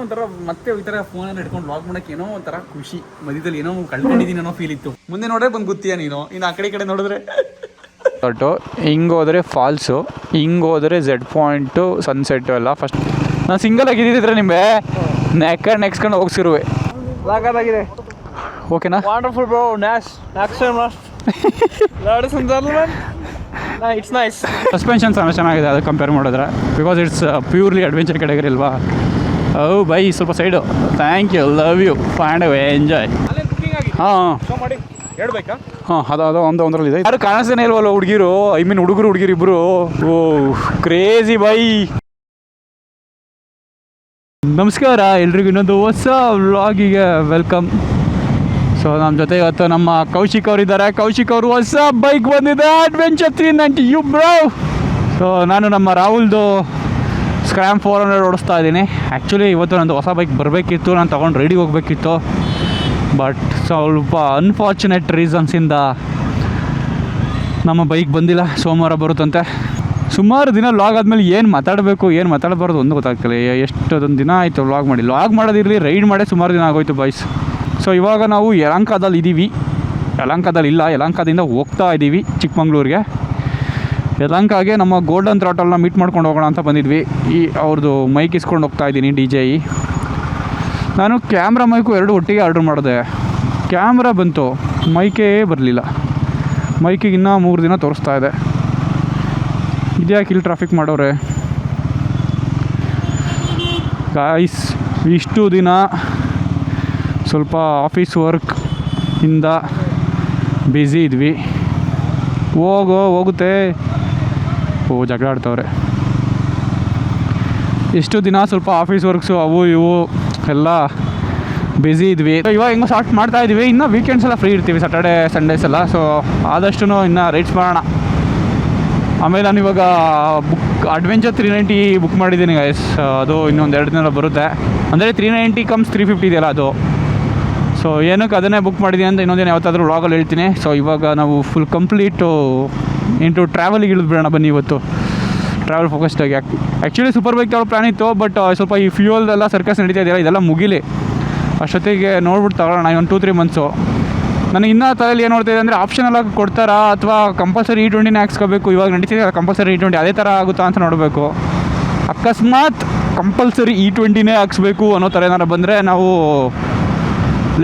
ಒಂಥರ ಮತ್ತೆ ಈ ಥರ ಫೋನನ್ನು ಹಿಡ್ಕೊಂಡು ಲಾಗ್ ಮಾಡೋಕೆ ಏನೋ ಒಂಥರ ಖುಷಿ, ಮಧ್ಯದಲ್ಲಿ ಏನೋ ಕಳ್ಕೊಂಡಿದ್ದೀನಿ ಅನ್ನೋ ಫೀಲ್ ಇತ್ತು. ಮುಂದೆ ನೋಡ್ರೆ ಬಂದು ಗೊತ್ತೀಯ ನೀನು, ಇನ್ನು ಆ ಕಡೆ ನೋಡಿದ್ರೆ ಹಿಂಗೆ ಹೋದರೆ ಫಾಲ್ಸು, ಹಿಂಗೆ ಹೋದರೆ ಝೆಡ್ ಪಾಯಿಂಟು, ಸನ್ಸೆಟ್ಟು ಎಲ್ಲ. ಫಸ್ಟ್ ನಾನು ಸಿಂಗಲ್ ಆಗಿದ್ದಿದ್ರೆ ನಿಮಗೆ ನೆಕ್ಸ್ಕೊಂಡು ಹೋಗ್ಸಿರುವೆ. ಸಾಕಾಗಿದೆ. ಓಕೆನಾ? Wonderful bro. It's nice. Suspensions ಚೆನ್ನಾಗಿದೆ ಅದು ಕಂಪೇರ್ ಮಾಡಿದ್ರೆ, because it's purely adventure category ಅಲ್ವಾ. ಓ ಬೈ ಸ್ವಲ್ಪ side. Thank you, love you, find enjoy. ಹಾಂ ಹಾಂ ಅದು ಒಂದರಲ್ಲಿ ಇದೆ. ಯಾರು ಕಾಣಿಸ್ತಾನೆ ಇಲ್ವಲ್ಲ ಹುಡುಗಿರು, ಐ ಮೀನ್ ಹುಡುಗರು ಇಬ್ಬರು. ಓ ಕ್ರೇಜಿ ಬೈ. ನಮಸ್ಕಾರ ಎಲ್ರಿಗೂ, ಇನ್ನೊಂದು ಹೊಸ ವ್ಲಾಗಿಗೆ ವೆಲ್ಕಮ್. ಸೊ ನಮ್ಮ ಜೊತೆ ಇವತ್ತು ನಮ್ಮ ಕೌಶಿಕ್ ಅವರು ಇದ್ದಾರೆ. ಕೌಶಿಕ್ ಅವರು ಹೊಸ ಬೈಕ್ ಬಂದಿದೆ, ಅಡ್ವೆಂಚರ್ 390 ಯು ಬ್ರೋ. ಸೊ ನಾನು ನಮ್ಮ ರಾಹುಲ್ದು ಸ್ಕ್ರ್ಯಾಮ್ 400 ಓಡಿಸ್ತಾ ಇದ್ದೀನಿ. ಆ್ಯಕ್ಚುಲಿ ಇವತ್ತು ನಂದು ಹೊಸ ಬೈಕ್ ಬರಬೇಕಿತ್ತು, ನಾನು ತೊಗೊಂಡು ರೆಡಿಗೆ ಹೋಗಬೇಕಿತ್ತು. ಬಟ್ ಸ್ವಲ್ಪ ಅನ್ಫಾರ್ಚುನೇಟ್ ರೀಸನ್ಸಿಂದ ನಮ್ಮ ಬೈಕ್ ಬಂದಿಲ್ಲ. ಸೋಮವಾರ ಬರುತ್ತಂತೆ. ಸುಮಾರು ದಿನ ವ್ಲಾಗ್ ಆದಮೇಲೆ ಏನು ಮಾತಾಡಬಾರ್ದು ಒಂದು ಗೊತ್ತಾಗ್ತಿಲ್ಲ. ಎಷ್ಟೊಂದು ದಿನ ಆಯಿತು ವ್ಲಾಗ್ ಮಾಡೋದಿರಲಿ, ರೈಡ್ ಮಾಡೇ ಸುಮಾರು ದಿನ ಆಗೋಯ್ತು ಬಾಯ್ಸ್. ಸೊ ಇವಾಗ ನಾವು ಯಲಹಂಕದಲ್ಲಿ ಇದ್ದೀವಿ. ಯಲಹಂಕದಿಂದ ಹೋಗ್ತಾ ಇದ್ದೀವಿ ಚಿಕ್ಕಮಂಗ್ಳೂರಿಗೆ. ಯಲಹಂಕಾಗೆ ನಮ್ಮ ಗೋಲ್ಡನ್ ಥ್ರಾಟಲ್ನ ಮೀಟ್ ಮಾಡ್ಕೊಂಡು ಹೋಗೋಣ ಅಂತ ಬಂದಿದ್ವಿ. ಅವ್ರದ್ದು ಮೈಕ್ ಇಸ್ಕೊಂಡು ಹೋಗ್ತಾ ಇದ್ದೀನಿ, DJI. ನಾನು ಕ್ಯಾಮ್ರಾ ಮೈಕು ಎರಡು ಒಟ್ಟಿಗೆ ಆರ್ಡ್ರ್ ಮಾಡಿದೆ. ಕ್ಯಾಮ್ರಾ ಬಂತು, ಮೈಕೇ ಬರಲಿಲ್ಲ. ಮೈಕಿಗೆ ಇನ್ನೂ 3 ದಿನ ತೋರಿಸ್ತಾ ಇದೆ. ಇದ್ಯಾಕೆ ಇಲ್ಲಿ ಟ್ರಾಫಿಕ್ ಮಾಡೋರೆ ಗಾಯ್ಸ್? ಇಷ್ಟು ದಿನ ಸ್ವಲ್ಪ ಆಫೀಸ್ ವರ್ಕ್ ಇಂದ ಬ್ಯುಸಿ ಇದ್ವಿ. ಹೋಗುತ್ತೆ. ಜಗಳ ಆಡ್ತವ್ರೆ. ಇಷ್ಟು ದಿನ ಸ್ವಲ್ಪ ಆಫೀಸ್ ವರ್ಕ್ಸು ಅವು ಇವು ಎಲ್ಲ ಬ್ಯುಸಿ ಇದ್ವಿ. ಇವಾಗ ಹೆಂಗೋ ಸ್ಟಾರ್ಟ್ ಮಾಡ್ತಾ ಇದ್ವಿ. ಇನ್ನು ವೀಕೆಂಡ್ಸ್ ಎಲ್ಲ ಫ್ರೀ ಇರ್ತೀವಿ, ಸ್ಯಾಟರ್ಡೆ ಸಂಡೇಸ್ ಎಲ್ಲ. ಸೊ ಆದಷ್ಟು ಇನ್ನು ರೈಡ್ಸ್ ಮಾಡೋಣ. ಆಮೇಲೆ ನಾನು ಇವಾಗ ಅಡ್ವೆಂಚರ್ 390 ಬುಕ್ ಮಾಡಿದ್ದೀನಿ ಗೈಸ್. ಅದು ಇನ್ನೊಂದು 2 ದಿನ ಬರುತ್ತೆ. ಅಂದರೆ 390 ಕಮ್ಸ್ 350 ಇದೆಯಲ್ಲ ಅದು. ಸೊ ಏನಕ್ಕೆ ಅದನ್ನೇ ಬುಕ್ ಮಾಡಿದ್ದೀನಿ ಅಂತ ಇನ್ನೊಂದೇನು ಯಾವತ್ತಾದರೂ ವ್ಲಾಗಲ್ಲಿ ಹೇಳ್ತೀನಿ. ಸೊ ಇವಾಗ ನಾವು ಫುಲ್ ಕಂಪ್ಲೀಟು ಇಂಟು ಟ್ರಾವೆಲಿಗೆ ಇಳಿದ್ಬಿಡೋಣ ಬನ್ನಿ. ಇವತ್ತು ಟ್ರಾವೆಲ್ ಫೋಕಸ್ಡಾಗಿ. ಆ್ಯಕ್ಚುಲಿ ಸೂಪರ್ ಬೈಕ್ ತಗೊಳ್ಳೋ ಪ್ಲ್ಯಾನ್ ಇತ್ತು, ಬಟ್ ಸ್ವಲ್ಪ ಈ ಫ್ಯೂಯಲ್ದೆಲ್ಲ ಸರ್ಕಸ್ ನಡೀತಾ ಇದೆಯಲ್ಲ, ಇದೆಲ್ಲ ಮುಗಿಲಿ ಅಷ್ಟೊತ್ತಿಗೆ ನೋಡ್ಬಿಟ್ಟು ತಗೊಳ್ಳೋಣ. ಒಂದು 2-3 ಮಂತ್ಸು. ನನಗೆ ಇನ್ನೂ ತಲೆಯಲ್ಲಿ ಏನು ನೋಡ್ತಾಯಿದೆ ಅಂದರೆ, ಆಪ್ಷನಲ್ ಆಗಿ ಕೊಡ್ತಾರಾ ಅಥವಾ ಕಂಪಲ್ಸರಿ E20ನೇ ಹಾಕ್ಸ್ಕೋಬೇಕು. ಇವಾಗ ನಡೀತಿದೆ ಕಂಪಲ್ಸರಿ E20, ಅದೇ ಥರ ಆಗುತ್ತಾ ಅಂತ ನೋಡಬೇಕು. ಅಕಸ್ಮಾತ್ ಕಂಪಲ್ಸರಿ E20ನೇ ಹಾಕ್ಸ್ಬೇಕು ಅನ್ನೋ ಥರ ಏನಾರು ಬಂದರೆ ನಾವು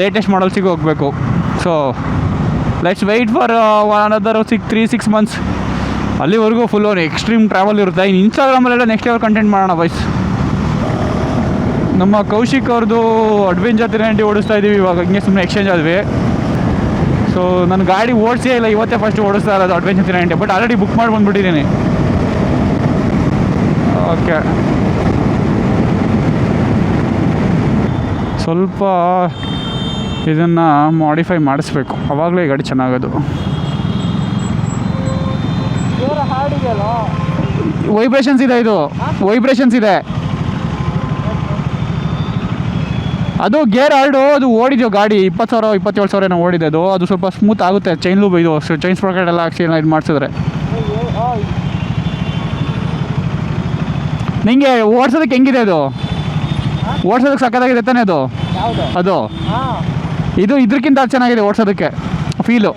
ಲೇಟೆಸ್ಟ್ ಮಾಡಲ್ಸಿಗೆ ಹೋಗಬೇಕು. So let's wait for another 3-6 months. ಅಲ್ಲಿವರೆಗೂ ಫುಲ್ ಒಂದು ಎಕ್ಸ್ಟ್ರೀಮ್ ಟ್ರಾವೆಲ್ ಇರುತ್ತೆ. ಇನ್ನು ಇನ್ಸ್ಟಾಗ್ರಾಮಲ್ಲೆಲ್ಲ ನೆಕ್ಸ್ಟ್ ಲೆವೆಲ್ ಕಂಟೆಂಟ್ ಮಾಡೋಣ ಬಾಯ್ಸ್. ನಮ್ಮ ಕೌಶಿಕ್ ಅವ್ರದ್ದು ಅಡ್ವೆಂಚರ್ 390 ಓಡಿಸ್ತಾ ಇದ್ದೀವಿ ಇವಾಗ. ಹಿಂಗೆ ಸುಮ್ಮನೆ ಎಕ್ಸ್ಚೇಂಜ್ ಆದ್ವಿ. ಸೊ ನನ್ನ ಗಾಡಿ ಓಡಿಸೇ ಇಲ್ಲ, ಇವತ್ತೇ ಫಸ್ಟ್ ಓಡಿಸ್ತಾ ಇರೋದು ಅಡ್ವೆಂಚರ್ 390. ಬಟ್ ಆಲ್ರೆಡಿ ಬುಕ್ ಮಾಡಿ ಬಂದುಬಿಟ್ಟಿದ್ದೀನಿ. ಓಕೆ, ಸ್ವಲ್ಪ ಇದನ್ನು ಮಾಡಿಫೈ ಮಾಡಿಸ್ಬೇಕು, ಆವಾಗಲೇ ಗಾಡಿ ಚೆನ್ನಾಗೋದು. ವೈಬ್ರೇಷನ್ಸ್ ಇದೆ, ಇದು ವೈಬ್ರೇಷನ್ಸ್ ಇದೆ. ಅದು ಗೇರ್ ಹಾರ್ಡು, ಅದು ಓಡಿದೆವು ಗಾಡಿ 20,000-27,000 ಏನೋ ಓಡಿದೆ ಅದು. ಅದು ಸ್ವಲ್ಪ ಸ್ಮೂತ್ ಆಗುತ್ತೆ. ಚೈನ್ ಲೂಬ್ ಇದು, ಚೈನ್ ಸ್ಪ್ರಾಕೆಟ್ ಎಲ್ಲ ಹಾಕ್ಸಿ ಇದು ಮಾಡಿಸಿದ್ರೆ. ನಿಂಗೆ ಓಡಿಸೋದಕ್ಕೆ ಹೆಂಗಿದೆ ಅದು? ಓಡಿಸೋದಕ್ಕೆ ಸಕ್ಕತ್ತಾಗಿದೆ ತಾನೇ ಅದು? ಅದು ಇದು ಇದಕ್ಕಿಂತ ಅದು ಚೆನ್ನಾಗಿದೆ ಓಡಿಸೋದಕ್ಕೆ ಫೀಲು.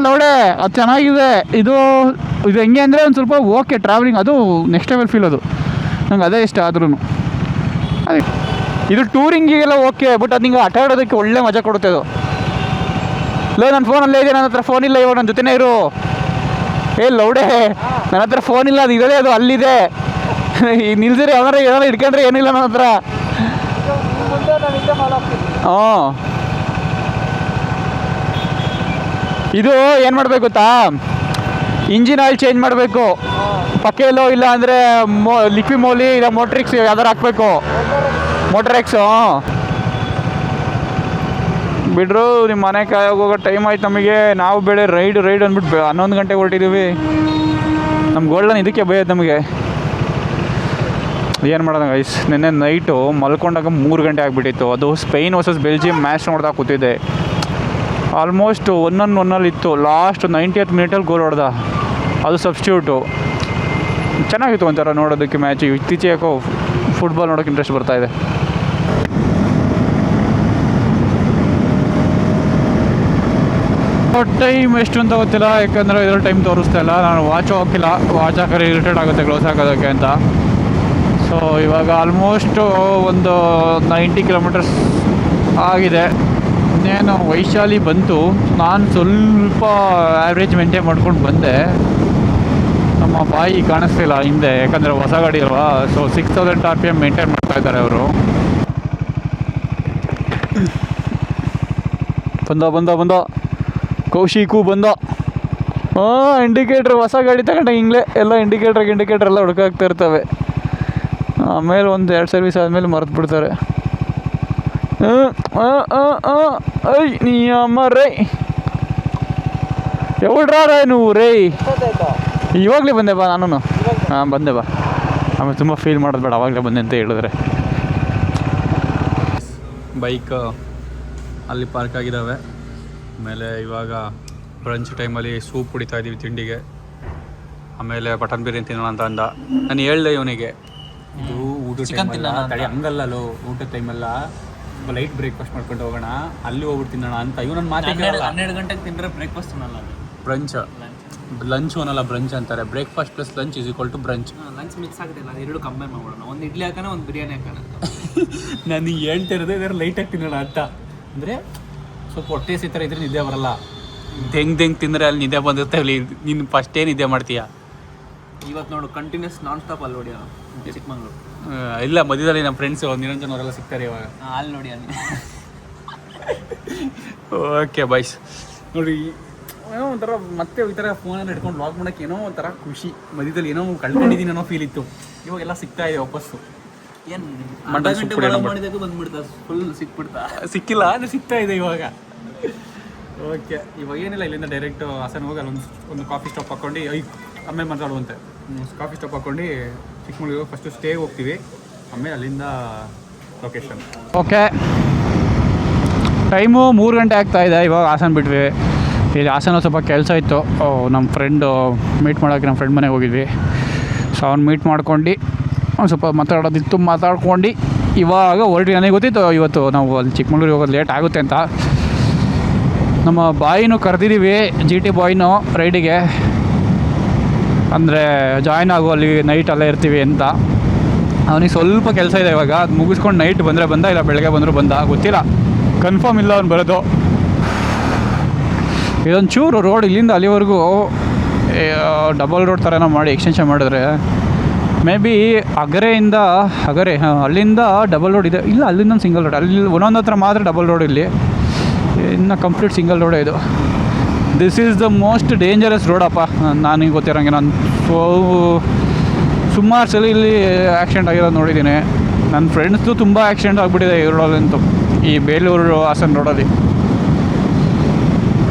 ಲೌಡೆ ಅದು ಚೆನ್ನಾಗಿದೆ. ಇದು ಹೆಂಗೆ ಅಂದರೆ ಒಂದು ಸ್ವಲ್ಪ ಓಕೆ ಟ್ರಾವೆಲಿಂಗ್, ಅದು ನೆಕ್ಸ್ಟ್ ಲೆವೆಲ್ ಫೀಲ್. ಅದು ನಂಗೆ ಅದೇ ಇಷ್ಟ. ಆದ್ರೂ ಅದೇ ಇದು ಟೂರಿಂಗಿಗೆಲ್ಲ ಓಕೆ, ಬಟ್ ಅದು ನಿಂಗೆ ಆಟ ಆಡೋದಕ್ಕೆ ಒಳ್ಳೆ ಮಜಾ ಕೊಡುತ್ತೆ ಅದು. ನನ್ನ ಫೋನಲ್ಲೇ ಇದೆ, ನನ್ನ ಹತ್ರ ಫೋನ್ ಇಲ್ಲ. ಇವಾಗ ನನ್ನ ಜೊತೆನೇ ಇರು. ಲೌಡೆ, ನನ್ನ ಹತ್ರ ಫೋನ್ ಇಲ್ಲ, ಅದು ಇರೋದೇ ಅದು ಅಲ್ಲಿದೆ. ನಿಲ್ಸಿರಿ ಏನಾರು ಹಿಡ್ಕೊಂಡ್ರೆ ಏನಿಲ್ಲ ನನ್ನ ಹತ್ರ. ಹಾಂ, ಇದು ಏನು ಮಾಡಬೇಕು ಗೊತ್ತಾ? ಇಂಜಿನ್ ಆಯಿಲ್ ಚೇಂಜ್ ಮಾಡಬೇಕು. ಪಕ್ಕೆಲ್ಲೋ ಇಲ್ಲ ಅಂದರೆ ಲಿಕ್ವಿ ಮೋಲಿ ಇಲ್ಲ ಮೋಟ್ರಿಕ್ಸ್ ಯಾವ್ದಾರು ಹಾಕಬೇಕು. ಮೋಟ್ರೆಕ್ಸು. ಬಿಡ್ರು, ನಿಮ್ಮ ಮನೆ ಕಾಯೋಗಿ ಹೋಗೋ ಟೈಮ್ ಆಯ್ತು ನಮಗೆ. ನಾವು ಬೇಳೆ ರೈಡ್ ಅಂದ್ಬಿಟ್ಟು 11 ಗಂಟೆಗೆ ಹೊರಟಿದ್ದೀವಿ. ನಮ್ಮ ಗೋಲ್ಡನ್ ಇದಕ್ಕೆ ಬೈಯೋದು ನಮಗೆ. ಏನು ಮಾಡೋಣ ಗೈಸ್, ನಿನ್ನೆ ನೈಟು ಮಲ್ಕೊಂಡಾಗ 3 ಗಂಟೆ ಆಗಿಬಿಟ್ಟಿತ್ತು. ಅದು ಸ್ಪೇನ್ ವರ್ಸಸ್ ಬೆಲ್ಜಿಯಂ ಮ್ಯಾಚ್ ನೋಡ್ತಾ ಕೂತಿದ್ದೆ. ಆಲ್ಮೋಸ್ಟ್ 1-1 ಇತ್ತು. ಲಾಸ್ಟ್ 90th ಮಿನಿಟಲ್ಲಿ ಗೋಲ್ ಹೊಡೆದ. ಅದು ಸಬ್ಸ್ಟಿಟ್ಯೂಟು. ಚೆನ್ನಾಗಿತ್ತು ಒಂಥರ ನೋಡೋದಕ್ಕೆ ಮ್ಯಾಚ್. ಇತ್ತೀಚೆಗೆ ಫುಟ್ಬಾಲ್ ನೋಡೋಕೆ ಇಂಟ್ರೆಸ್ಟ್ ಬರ್ತಾ ಇದೆ. ಟೈಮ್ ಎಷ್ಟು ಅಂತ ಗೊತ್ತಿಲ್ಲ, ಯಾಕಂದರೆ ಇದರ ಟೈಮ್ ತೋರಿಸ್ತಾ ಇಲ್ಲ. ನಾನು ವಾಚ್ ಹಾಕಿಲ್ಲ, ವಾಚ್ ಹಾಕಿದ್ರೆ ಇರಿಟೇಟ್ ಆಗುತ್ತೆ ಕ್ಲೋಸ್ ಹಾಕೋದಕ್ಕೆ ಅಂತ. ಸೊ ಇವಾಗ ಆಲ್ಮೋಸ್ಟ್ ಒಂದು 90 ಕಿಲೋಮೀಟರ್ಸ್ ಆಗಿದೆ. ಇನ್ನೇನು ವೈಶಾಲಿ ಬಂತು. ನಾನು ಸ್ವಲ್ಪ ಆ್ಯಾವ್ರೇಜ್ ಮೇಂಟೈನ್ ಮಾಡ್ಕೊಂಡು ಬಂದೆ. ನಮ್ಮ ಬಾಯಿ ಕಾಣಿಸ್ತಿಲ್ಲ ಹಿಂದೆ, ಯಾಕಂದರೆ ಹೊಸ ಗಾಡಿ ಅಲ್ವಾ. ಸೊ 6000 RPM ಮೇಂಟೈನ್ ಮಾಡ್ತಾ ಇದ್ದಾರೆ ಅವರು. ಬಂದ ಕೌಶಿಕು ಬಂದ. ಇಂಡಿಕೇಟ್ರ್ ಹೊಸ ಗಾಡಿ ತಗೊಂಡ ಹಿಂಗೆ ಎಲ್ಲ ಇಂಡಿಕೇಟ್ರ್ ಎಲ್ಲ ಹುಡುಕಾಗ್ತಾ ಇರ್ತವೆ. ಆಮೇಲೆ ಒಂದು 2 ಸರ್ವಿಸ್ ಆದಮೇಲೆ ಮರೆತು ಬಿಡ್ತಾರೆ. ಐ ನೀ ಅಮ್ಮ ರೈ ಎವಡ್ರಾ ನೀವು ರೈ. ಇವಾಗಲೇ ಬಂದೆ ಬಾ. ನಾನು ಬಂದೆ ಬಾ. ಆಮೇಲೆ ತುಂಬ ಫೀಲ್ ಮಾಡೋದು ಬೇಡ, ಆವಾಗಲೇ ಬಂದೆ ಅಂತ ಹೇಳಿದ್ರೆ. ಬೈಕ್ ಅಲ್ಲಿ ಪಾರ್ಕ್ ಆಗಿದ್ದಾವೆ. ಆಮೇಲೆ ಇವಾಗ ಬ್ರಂಚ್ ಟೈಮಲ್ಲಿ ಸೂಪ್ ಕುಡಿತಾ ಇದ್ದೀವಿ ತಿಂಡಿಗೆ. ಆಮೇಲೆ ಬಟನ್ ಬಿರಿಯಾನಿ ತಿನ್ನೋಣ ಅಂತ ಅಂದ. ನಾನು ಹೇಳ್ದೆ ಇವನಿಗೆ, ಇದು ಊಟದ ಟೈಮಲ್ಲ ತಡಿ, ಹಂಗಲ್ಲೋ ಊಟದ ಟೈಮಲ್ಲ ಲೈಟ್ ಬ್ರೇಕ್ಫಾಸ್ಟ್ ಮಾಡ್ಕೊಂಡು ಹೋಗೋಣ, ಅಲ್ಲಿ ಹೋಗ್ಬಿಟ್ಟು ತಿನ್ನೋಣ ಅಂತ. ಇವ್ ನನ್ನ ಮಾತು 12 ಗಂಟೆಗೆ ತಿಂದರೆ ಬ್ರೇಕ್ಫಾಸ್ಟ್ ತಿನ್ನಲ್ಲ. ಬ್ರಂಚ್ ಲಂಚ್ ಅನ್ನಲ್ಲ, ಬ್ರಂಚ್ ಅಂತಾರೆ. Breakfast plus lunch is equal to brunch. Lunch mix ಆಗುತ್ತೆ, ನಾನು ಎರಡು ಕಂಬೈನ್ ಮಾಡೋಣ. ಒಂದು ಇಡ್ಲಿ ಹಾಕೋಣ, ಒಂದು ಬಿರಿಯಾನಿ ಹಾಕೋಣ. ನಾನು ಹೇಳ್ತಿರೋದು ಇದರ ಲೈಟಾಗಿ ತಿನ್ನೋಣ ಅಂತ. ಅಂದರೆ ಸ್ವಲ್ಪ ಹೊಟ್ಟೆ ಈ ಥರ ಇದ್ರೆ ನಿದ್ದೆ ಬರಲ್ಲ. ಹೆಂಗೆ ತಿಂದರೆ ಅಲ್ಲಿ ನಿದ್ದೆ ಬಂದಿರುತ್ತೆ. ಅಲ್ಲಿ ನೀನು ಫಸ್ಟೇ ನಿದ್ದೆ ಮಾಡ್ತೀಯ. ಇವತ್ತು ನೋಡು ಕಂಟಿನ್ಯೂಸ್ ನಾನ್ ಸ್ಟಾಪ್ ಅಲ್ಲಿ ನೋಡಿ ಚಿಕ್ಕಮಂಗ್ಳೂರು. ಇಲ್ಲ, ಮಧ್ಯದಲ್ಲಿ ನಮ್ಮ ಫ್ರೆಂಡ್ಸು ನಿರಂಜನ್ ಅವರೆಲ್ಲ ಸಿಗ್ತಾರೆ ಇವಾಗ. ಅಲ್ಲಿ ನೋಡಿ ಅಲ್ಲಿ. ಓಕೆ ಬಾಯ್ಸ್, ನೋಡಿ ಏನೋ ಒಂಥರ ಮತ್ತೆ ಈ ಥರ ಫೋನಲ್ಲಿ ಹಿಡ್ಕೊಂಡು ಲಾಕ್ ಮಾಡೋಕ್ಕೆ ಏನೋ ಒಂಥರ ಖುಷಿ. ಮಧ್ಯದಲ್ಲಿ ಏನೋ ಕಳ್ಕೊಂಡಿದ್ದೀನಿ ಅನ್ನೋ ಫೀಲ್ ಇತ್ತು. ಇವಾಗೆಲ್ಲ ಸಿಗ್ತಾ ಇದೆ ವಾಪಸ್ಸು. ಏನು ಮಟನ್ ಸೂಪ್ ಮಾಡಿದಾಗ ಬಂದ್ಬಿಡ್ತಾ, ಫುಲ್ ಸಿಕ್ಕಿಲ್ಲ, ಅದು ಸಿಗ್ತಾ ಇದೆ ಇವಾಗ. ಓಕೆ, ಇವಾಗ ಏನಿಲ್ಲ, ಇಲ್ಲಿಂದ ಡೈರೆಕ್ಟ್ ಹಾಸನ ಹೋಗಿ ಒಂದು ಕಾಫಿ ಸ್ಟಾಪ್ ಹಾಕ್ಕೊಂಡು ಆಮೇಲೆ ಮಾತಾಡುವಂತೆ. ಕಾಫಿ ಸ್ಟಾಪ್ ಹಾಕ್ಕೊಂಡು ಚಿಕ್ಕಮಗಳೂರು ಫಸ್ಟು ಸ್ಟೇ ಹೋಗ್ತೀವಿ, ಆಮೇಲೆ ಅಲ್ಲಿಂದ ಲೊಕೇಶನ್. ಓಕೆ, ಟೈಮು 3 ಗಂಟೆ ಆಗ್ತಾ ಇದೆ. ಇವಾಗ ಹಾಸನ ಬಿಟ್ವಿ. ಇಲ್ಲಿ ಹಾಸನ ಸ್ವಲ್ಪ ಕೆಲಸ ಇತ್ತು. ನಮ್ಮ ಫ್ರೆಂಡು ಮೀಟ್ ಮಾಡೋಕ್ಕೆ ನಮ್ಮ ಫ್ರೆಂಡ್ ಮನೆಗೆ ಹೋಗಿದ್ವಿ. ಸೊ ಅವ್ನು ಮೀಟ್ ಮಾಡ್ಕೊಂಡು ಒಂದು ಸ್ವಲ್ಪ ಮಾತಾಡೋದಿತ್ತು, ಮಾತಾಡ್ಕೊಂಡು ಇವಾಗ ಹೊರಟಿ. ನನಗೆ ಗೊತ್ತಿತ್ತು ಇವತ್ತು ನಾವು ಅಲ್ಲಿ ಚಿಕ್ಕಮಗಳೂರಿಗೆ ಹೋಗೋದು ಲೇಟ್ ಆಗುತ್ತೆ ಅಂತ. ನಮ್ಮ ಬಾಯಿನೂ ಕರೆದಿದ್ದೀವಿ, GT ಬಾಯ್ನು ರೈಡಿಗೆ, ಅಂದರೆ ಜಾಯ್ನ್ ಆಗೋ ಅಲ್ಲಿ ನೈಟ್ ಅಲ್ಲೇ ಇರ್ತೀವಿ ಅಂತ. ಅವನಿಗೆ ಸ್ವಲ್ಪ ಕೆಲಸ ಇದೆ ಇವಾಗ, ಅದು ಮುಗಿಸ್ಕೊಂಡು ನೈಟ್ ಬಂದರೆ ಬಂದ, ಇಲ್ಲ ಬೆಳಗ್ಗೆ ಬಂದರೂ ಬಂದ, ಗೊತ್ತಿಲ್ಲ, ಕನ್ಫರ್ಮ್ ಇಲ್ಲ ಅವ್ನು ಬರೋದು. ಇದೊಂದು ಚೂರು ರೋಡ್ ಇಲ್ಲಿಂದ ಅಲ್ಲಿವರೆಗೂ ಡಬಲ್ ರೋಡ್ ಥರನೋ ಮಾಡಿ ಎಕ್ಸ್ಟೆನ್ಷನ್ ಮಾಡಿದ್ರೆ ಮೇ ಬಿ ಅಗರೆಯಿಂದ ಅಲ್ಲಿಂದ ಡಬಲ್ ರೋಡ್ ಇದೆ. ಇಲ್ಲ, ಅಲ್ಲಿಂದ ಸಿಂಗಲ್ ರೋಡ್, ಅಲ್ಲಿ ಒಂದೊಂದು ಹತ್ರ ಮಾತ್ರ ಡಬಲ್ ರೋಡ್, ಇಲ್ಲಿ ಇನ್ನು ಕಂಪ್ಲೀಟ್ ಸಿಂಗಲ್ ರೋಡೇ ಇದು. This is the most dangerous ರೋಡಪ್ಪ. ನನಗೆ ಗೊತ್ತಿರೋಂಗೆ ನಾನು ಸುಮಾರು ಸಲ ಇಲ್ಲಿ ಆ್ಯಕ್ಸಿಡೆಂಟ್ ಆಗಿರೋದು ನೋಡಿದ್ದೀನಿ. ನನ್ನ ಫ್ರೆಂಡ್ಸ್ದು ತುಂಬ ಆ್ಯಕ್ಸಿಡೆಂಟ್ ಆಗಿಬಿಟ್ಟಿದೆ ಈ ರೋಡಲ್ಲಂತೂ, ಈ ಬೇಲೂರು ಹಾಸನ ರೋಡಲ್ಲಿ.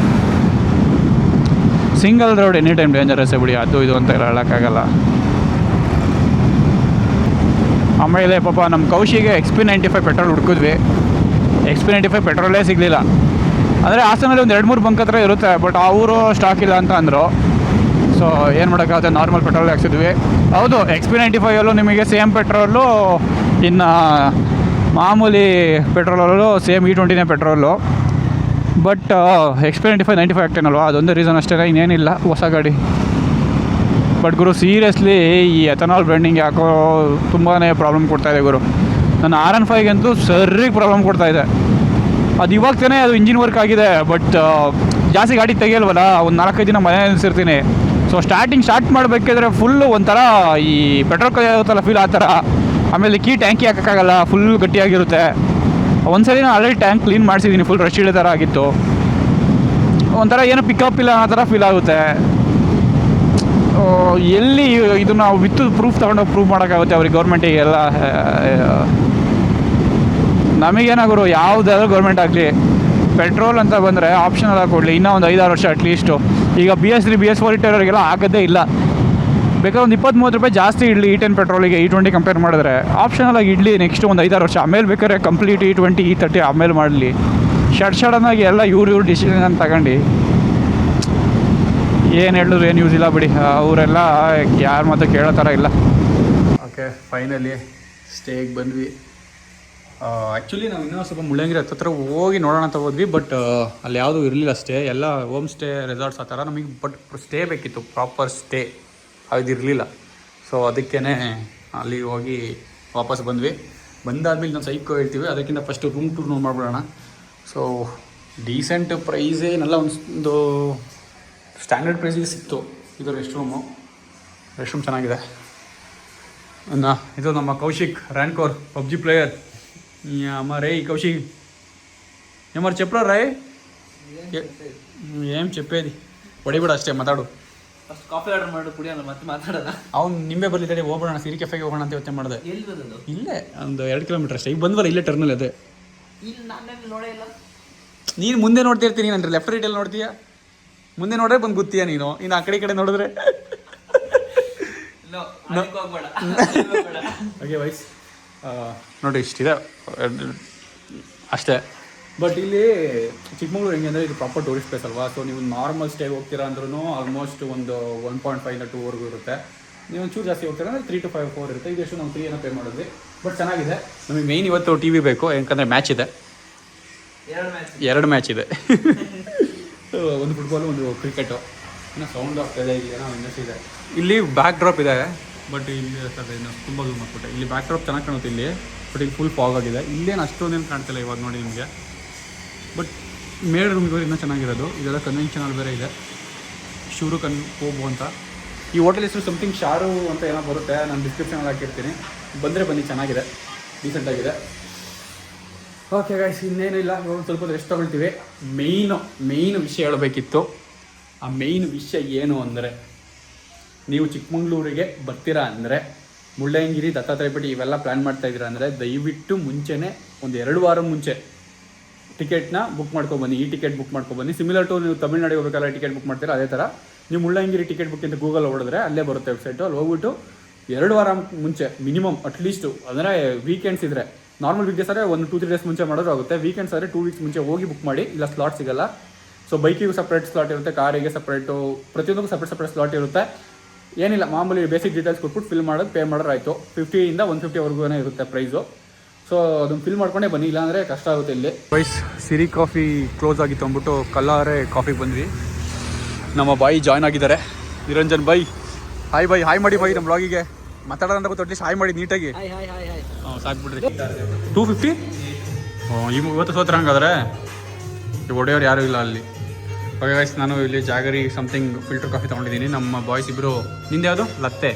ಸಿಂಗಲ್ ರೋಡ್ ಎನಿ ಟೈಮ್ ಡೇಂಜರಸ್ಸೇ ಬಿಡಿ, ಅದು ಇದು ಅಂತ ಹೇಳೋಕ್ಕಾಗಲ್ಲ. ಆಮೇಲೆ ಪಾಪ ನಮ್ಮ ಕೌಶಿಗೆ XP95 ಪೆಟ್ರೋಲ್ ಹುಡ್ಕಿದ್ವಿ. XP95 ಪೆಟ್ರೋಲೇ ಸಿಗಲಿಲ್ಲ. ಅಂದರೆ ಹಾಸನಲ್ಲಿ ಒಂದು 2-3 ಬಂಕ್ ಹತ್ರ ಇರುತ್ತೆ, ಬಟ್ ಅವರು ಸ್ಟಾಕ್ ಇಲ್ಲ ಅಂತ ಅಂದರು. ಸೊ ಏನು ಮಾಡೋಕ್ಕಾಗುತ್ತೆ, ನಾರ್ಮಲ್ ಪೆಟ್ರೋಲ್ ಹಾಕ್ಸಿದ್ವಿ. ಹೌದು, XP95 ನಿಮಗೆ ಸೇಮ್ ಪೆಟ್ರೋಲು, ಇನ್ನು ಮಾಮೂಲಿ ಪೆಟ್ರೋಲಲ್ಲೂ ಸೇಮ್ E20ನೇ ಪೆಟ್ರೋಲು. ಬಟ್ XP95 95 ಆಗ್ತೇನಲ್ವ, ಅದೊಂದೇ ರೀಸನ್ ಅಷ್ಟೇ, ಇನ್ನೇನಿಲ್ಲ. ಹೊಸ ಗಾಡಿ. ಬಟ್ ಗುರು ಸೀರಿಯಸ್ಲಿ ಈ ಎಥನಾಲ್ ಬ್ಲೆಂಡಿಂಗ್ ಯಾಕೋ ತುಂಬಾ ಪ್ರಾಬ್ಲಮ್ ಕೊಡ್ತಾಯಿದೆ ಗುರು. ನನ್ನ R15 ಅಂತೂ ಸರಿಗೆ ಪ್ರಾಬ್ಲಮ್ ಕೊಡ್ತಾಯಿದೆ. ಅದು ಇವಾಗ ತಾನೇ ಅದು ಇಂಜಿನ್ ವರ್ಕ್ ಆಗಿದೆ, ಬಟ್ ಜಾಸ್ತಿ ಗಾಡಿ ತೆಗಿಯಲ್ವಲ್ಲ, ಒಂದು 4-5 ದಿನ ಮನೆ ನಿಲ್ಲಿಸಿರ್ತೀನಿ. ಸೊ ಸ್ಟಾರ್ಟ್ ಮಾಡಬೇಕಾದ್ರೆ ಫುಲ್ಲು ಒಂಥರ ಈ ಪೆಟ್ರೋಲ್ ಕೈಯಾಗುತ್ತಲ್ಲ ಫೀಲ್ ಆ ಥರ. ಆಮೇಲೆ ಟ್ಯಾಂಕಿ ಹಾಕೋಕ್ಕಾಗಲ್ಲ, ಫುಲ್ ಗಟ್ಟಿಯಾಗಿರುತ್ತೆ. ಒಂದ್ಸರಿ ನಾನು ಆಲ್ರೆಡಿ ಟ್ಯಾಂಕ್ ಕ್ಲೀನ್ ಮಾಡಿಸಿದ್ದೀನಿ, ಫುಲ್ ರಶ್ ಇಡೋ ಥರ ಆಗಿತ್ತು. ಒಂಥರ ಏನೋ ಪಿಕಪ್ ಇಲ್ಲ ಅನ್ನೋ ಥರ ಫೀಲ್ ಆಗುತ್ತೆ. ಎಲ್ಲಿ ಇದು ನಾವು ವಿತ್ ಪ್ರೂಫ್ ತೊಗೊಂಡೋಗಿ ಪ್ರೂವ್ ಮಾಡೋಕ್ಕಾಗುತ್ತೆ ಅವ್ರಿಗೆ, ಗೌರ್ಮೆಂಟಿಗೆ ಎಲ್ಲ. ನಮಗೇನಾಗೋರು ಯಾವುದಾದ್ರೂ ಗೌರ್ಮೆಂಟ್ ಆಗಲಿ ಪೆಟ್ರೋಲ್ ಅಂತ ಬಂದರೆ ಆಪ್ಷನಲ್ಲ ಕೊಡಲಿ, ಇನ್ನೂ ಒಂದು 5-6 ವರ್ಷ ಅಟ್ಲೀಸ್ಟು. ಈಗ BS3 BS4 ಇಟ್ಟೋರಿಗೆಲ್ಲ ಆಗೋದೇ ಇಲ್ಲ. ಬೇಕಾದ್ರೆ ಒಂದು 20-30 ರೂಪಾಯಿ ಜಾಸ್ತಿ ಇಡಲಿ E10 ಪೆಟ್ರೋಲಿಗೆ E20 ಕಂಪೇರ್ ಮಾಡಿದ್ರೆ, ಆಪ್ಷನಲಾಗಿ ಇಡಲಿ ನೆಕ್ಸ್ಟ್ ಒಂದು 5-6 ವರ್ಷ. ಆಮೇಲೆ ಬೇಕಾದ್ರೆ ಕಂಪ್ಲೀಟ್ E20 E30 ಆಮೇಲೆ ಮಾಡಲಿ. ಸಡನ್ನಾಗಿ ಎಲ್ಲ ಇವ್ರು ಡಿಸಿಷನ್ ತಗೊಂಡು ಏನು ಹೇಳಿದ್ರು ಏನು ಯೂಸ್ ಇಲ್ಲ ಬಿಡಿ. ಅವರೆಲ್ಲ ಯಾರ ಮಾತು ಕೇಳೋ ಥರ ಇಲ್ಲ. ಓಕೆ, ಫೈನಲಿ ಸ್ಟೇಗೆ ಬಂದ್ವಿ. ಆ್ಯಕ್ಚುಲಿ ನಾವು ಇನ್ನೂ ಸ್ವಲ್ಪ ಮುಳ್ಳಂಗಿರಿ ಹತ್ರ ಹೋಗಿ ನೋಡೋಣ ಅಂತ ಹೋದ್ವಿ, ಬಟ್ ಅಲ್ಲಿ ಯಾವುದೂ ಇರಲಿಲ್ಲ ಸ್ಟೇ, ಎಲ್ಲ ಹೋಮ್ ಸ್ಟೇ ರೆಸಾರ್ಟ್ಸ್ ಆ ಥರ ನಮಗೆ. ಬಟ್ ಸ್ಟೇ ಬೇಕಿತ್ತು, ಪ್ರಾಪರ್ ಸ್ಟೇ ಅದು ಇರಲಿಲ್ಲ. ಸೊ ಅದಕ್ಕೇ ಅಲ್ಲಿ ಹೋಗಿ ವಾಪಸ್ ಬಂದ್ವಿ. ಬಂದಾದ್ಮೇಲೆ ನಾವು ಸೈಕೋ ಹೇಳ್ತೀವಿ, ಅದಕ್ಕಿಂತ ಫಸ್ಟು ರೂಮ್ ಟೂರ್ ನೋಡಿ ಮಾಡ್ಬಿಡೋಣ. ಸೊ ಡೀಸೆಂಟ್ ಪ್ರೈಸ್ ಏನೆಲ್ಲ ಒಂದು ಸ್ಟ್ಯಾಂಡರ್ಡ್ ಪ್ರೈಸಿಗೆ ಸಿಕ್ತು. ಇದು ರೆಸ್ಟ್ ರೂಮ್ ಚೆನ್ನಾಗಿದೆ. ಇದು ನಮ್ಮ ಕೌಶಿಕ್ ರ್ಯಾನ್ಕೋರ್ ಪಬ್ಜಿ ಪ್ಲೇಯರ್. అమ్మ రే కౌశిక్ ఏమరు చెప్పరా రాయ్ ఏం చెప్పేది ಹೊಡಿಬಿಡ ಅಷ್ಟೇ ಮಾತಾಡು. ಫಸ್ಟ್ ಕಾಫಿ ಆರ್ಡರ್ ಮಾಡು ಕುಡಿಯೋಣ ಮತ್ತೆ ಮಾತಾಡೋಣ. ಅವ್ನು ನಿಂಬೆ ಬರಲಿದ್ದೆ ಹೋಗೋಣ ಸಿರಿ ಕೆಫೆಗೆ ಹೋಗೋಣ ಅಂತ ಯೋಚನೆ ಮಾಡಿದೆ. ಎಲ್ಲಿ ಬರೋದು? ಇಲ್ಲೇ ಒಂದು 2 ಕಿಲೋಮೀಟರ್ ಅಷ್ಟೇ. ಈಗ ಬಂದ್ವಲ್ಲ ಇಲ್ಲೇ ಟರ್ನಲ್ ಅದೇ. ಇಲ್ಲಿ ನಾನು ನೋಡೇ ಇಲ್ಲ. ನೀನು ಮುಂದೆ ನೋಡ್ತಿರ್ತೀನಿ, ನಾನು ಲೆಫ್ಟ್ ರೈಟಲ್ಲಿ ನೋಡ್ತೀಯ. ಮುಂದೆ ನೋಡ್ರೆ ಬಂದು ಗೊತ್ತೀಯ ನೀನು, ಇನ್ನು ಆ ಕಡೆ ನೋಡಿದ್ರೆ ಓಕೆ ವೈಸ್ ನೋಡಿ ಇಷ್ಟಿದೆ ಅಷ್ಟೇ. ಬಟ್ ಇಲ್ಲಿ ಚಿಕ್ಕಮಗಳೂರು ಹೆಂಗೆ ಅಂದರೆ ಇದು ಪ್ರಾಪರ್ ಟೂರಿಸ್ಟ್ ಪ್ಲೇಸ್ ಅಲ್ವಾ. ಸೊ ನೀವು ನಾರ್ಮಲ್ ಸ್ಟೇಗೆ ಹೋಗ್ತೀರಾ ಅಂದ್ರೂ ಆಲ್ಮೋಸ್ಟ್ ಒಂದು 1.5 to 2 ಇರುತ್ತೆ. ನೀವು ಒಂಚೂರು ಜಾಸ್ತಿ ಹೋಗ್ತೀರಾ ಅಂದರೆ 3 to 4 ಇರುತ್ತೆ. ಇದೆಷ್ಟು ನಾವು 3 ಪೇ ಮಾಡಿದ್ವಿ. ಬಟ್ ಚೆನ್ನಾಗಿದೆ. ನಮಗೆ ಮೇಯ್ನ್ ಇವತ್ತು ಟಿ ವಿ ಬೇಕು, ಯಾಕಂದರೆ ಮ್ಯಾಚ್ ಇದೆ, 2 ಮ್ಯಾಚ್ ಇದೆ. ಒಂದು ಫುಟ್ಬಾಲು, ಒಂದು ಕ್ರಿಕೆಟು. ಇನ್ನೂ ಸೌಂಡ್ ಆಗ್ತಾಯಿದೆ, ಇಲ್ಲಿ ಏನೋ ಇಂಡಸ್ಟ್ರಿ ಇದೆ. ಇಲ್ಲಿ ಬ್ಯಾಕ್ ಡ್ರಾಪ್ ಇದೆ, ಬಟ್ ಇಲ್ಲಿ ಇನ್ನು ತುಂಬ ಝೂಮ್ ಮಾಡಿಬಿಟ್ಟೆ. ಇಲ್ಲಿ ಬ್ಯಾಕ್ ಡ್ರಾಪ್ ಚೆನ್ನಾಗಿ ಕಾಣುತ್ತೆ ಇಲ್ಲಿ, ಬಟ್ ಇಲ್ಲಿ ಫುಲ್ ಫಾಗ್ ಆಗಿದೆ. ಇಲ್ಲೇನು ಅಷ್ಟೊಂದೇನು ಕಾಣ್ತಿಲ್ಲ ಇವಾಗ ನೋಡಿ ನಿಮಗೆ. ಬಟ್ ಮೇಡ್ ರೂಮ್ಗೆ ಇನ್ನೂ ಚೆನ್ನಾಗಿರೋದು. ಇದೆಲ್ಲ ಕನ್ವೆನ್ಷನಲ್ ಬೇರೆ ಇದೆ, ಶೂರು ಹೋಗು ಅಂತ. ಈ ಹೋಟೆಲ್ ಹೆಸರು ಸಮಥಿಂಗ್ ಶಾರು ಅಂತ ಏನೋ ಬರುತ್ತೆ, ನಾನು ಡಿಸ್ಕ್ರಿಪ್ಷನಲ್ಲಿ ಹಾಕಿರ್ತೀನಿ. ಬಂದರೆ ಬನ್ನಿ, ಚೆನ್ನಾಗಿದೆ, ಡೀಸೆಂಟಾಗಿದೆ. ಓಕೆ ಗೈಸ್, ಇನ್ನೇನು ಇಲ್ಲ, ಇವಾಗ ಸ್ವಲ್ಪ ರೆಸ್ಟ್ ತೊಗೊಳ್ತೀವಿ. ಮೇಯ್ನು ವಿಷಯ ಹೇಳಬೇಕಿತ್ತು. ಆ ಮೇಯ್ನ್ ವಿಷಯ ಏನು ಅಂದರೆ, ನೀವು ಚಿಕ್ಕಮಗಳೂರಿಗೆ ಬರ್ತೀರಾ ಅಂದರೆ, ಮುಳ್ಳಯ್ಯನಗಿರಿ, ದತ್ತಾತ್ರೇಯ ಪೇಟೆ ಇವೆಲ್ಲ ಪ್ಲ್ಯಾನ್ ಮಾಡ್ತಾ ಇದ್ದೀರಾ ಅಂದರೆ, ದಯವಿಟ್ಟು ಮುಂಚೆನೇ ಒಂದು 2 ವಾರ ಮುಂಚೆ ಟಿಕೆಟ್ನ ಬುಕ್ ಮಾಡ್ಕೊಬನ್ನಿ. ಈ ಟಿಕೆಟ್ ಬುಕ್ ಮಾಡ್ಕೊಬನ್ನಿ. ಸಿಮಿಲರ್ ಟು ನೀವು ತಮಿಳ್ನಾಡಿಗೆ ಹೋಗಬೇಕಲ್ಲ ಟಿಕೆಟ್ ಬುಕ್ ಮಾಡ್ತೀರಾ, ಅದೇ ಥರ ನೀವು ಮುಳ್ಳಯ್ಯನಗಿರಿ ಟಿಕೆಟ್ ಬುಕ್ ಅಂತ ಗೂಗಲ್ ಹೊಡೆದ್ರೆ ಅಲ್ಲೇ ಬರುತ್ತೆ ವೆಬ್ಸೈಟು. ಅಲ್ಲಿ ಹೋಗ್ಬಿಟ್ಟು 2 ವಾರ ಮುಂಚೆ ಮಿನಿಮಮ್ ಅಟ್ಲೀಸ್ಟು, ಅಂದರೆ ವೀಕೆಂಡ್ಸ್ ಇದ್ದರೆ, ನಾರ್ಮಲ್ ವೀಕ್ ಡೇಸ್ ಆದರೆ 1-2-3 ಡೇಸ್ ಮುಂಚೆ ಮಾಡೋದು ಆಗುತ್ತೆ. ವೀಕೆಂಡ್ಸ್ ಆದರೆ 2 ವೀಕ್ಸ್ ಮುಂಚೆ ಹೋಗಿ ಬುಕ್ ಮಾಡಿ, ಇಲ್ಲ ಸ್ಲಾಟ್ ಸಿಗಲ್ಲ. ಸೊ ಬೈಕಿಗೂ ಸಪ್ರೇಟ್ ಸ್ಲಾಟ್ ಇರುತ್ತೆ, ಕಾರಿಗೆ ಸಪ್ರೇಟು, ಪ್ರತಿಯೊಂದಕ್ಕೂ ಸಪ್ರೇಟ್ ಸ್ಲಾಟ್ ಇರುತ್ತೆ. ಏನಿಲ್ಲ, ಮಾಮೂಲಿ ಬೇಸಿಕ್ ಡೀಟೇಲ್ಸ್ ಕೊಟ್ಬಿಟ್ಟು ಫಿಲ್ ಮಾಡೋದು, ಪೇ ಮಾಡೋರು ಆಯಿತು. 50 ಇಂದ 150 ಇರುತ್ತೆ ಪ್ರೈಸು. ಸೊ ಅದನ್ನು ಫಿಲ್ ಮಾಡ್ಕೊಂಡೇ ಬನ್ನಿ, ಇಲ್ಲಾಂದರೆ ಕಷ್ಟ ಆಗುತ್ತೆ. ಇಲ್ಲಿ ವೈಸ್ ಸಿರಿ ಕಾಫಿ ಕ್ಲೋಸ್ ಆಗಿತ್ತು ಅಂದ್ಬಿಟ್ಟು ಕಲ್ಲಾರೆ ಕಾಫಿಗೆ ಬಂದ್ವಿ. ನಮ್ಮ ಬಾಯಿ ಜಾಯ್ನ್ ಆಗಿದ್ದಾರೆ, Niranjan by. Hi by, hi ಮಾಡಿ ಬೈ. ನಮ್ಮ ಬ್ಲಾಗಿಗೆ ಮಾತಾಡೋಣ ಅಂತ ಗೊತ್ತು, ಅಟ್ಲೀಸ್ಟ್ ಹಾಯ್ ಮಾಡಿ ನೀಟಾಗಿ. ಹಾಂ ಸಾಕ್ಬಿಡ್ರಿ. 250 ಇವತ್ತು ಸೋತ್ರ ಹಂಗಾದ್ರೆ ಹೊಡೆಯೋರು ಯಾರೂ ಇಲ್ಲ ಅಲ್ಲಿ. ಓಕೆ ಗೈಸ್, ನಾನು ಇಲ್ಲಿ ಜಾಗರಿ ಸಮಥಿಂಗ್ ಫಿಲ್ಟರ್ ಕಾಫಿ ತೊಗೊಂಡಿದ್ದೀನಿ. ನಮ್ಮ ಬಾಯ್ಸ್ ಇಬ್ಬರು, ನಿಂದು ಯಾವುದು? ಲತ್ತೆ.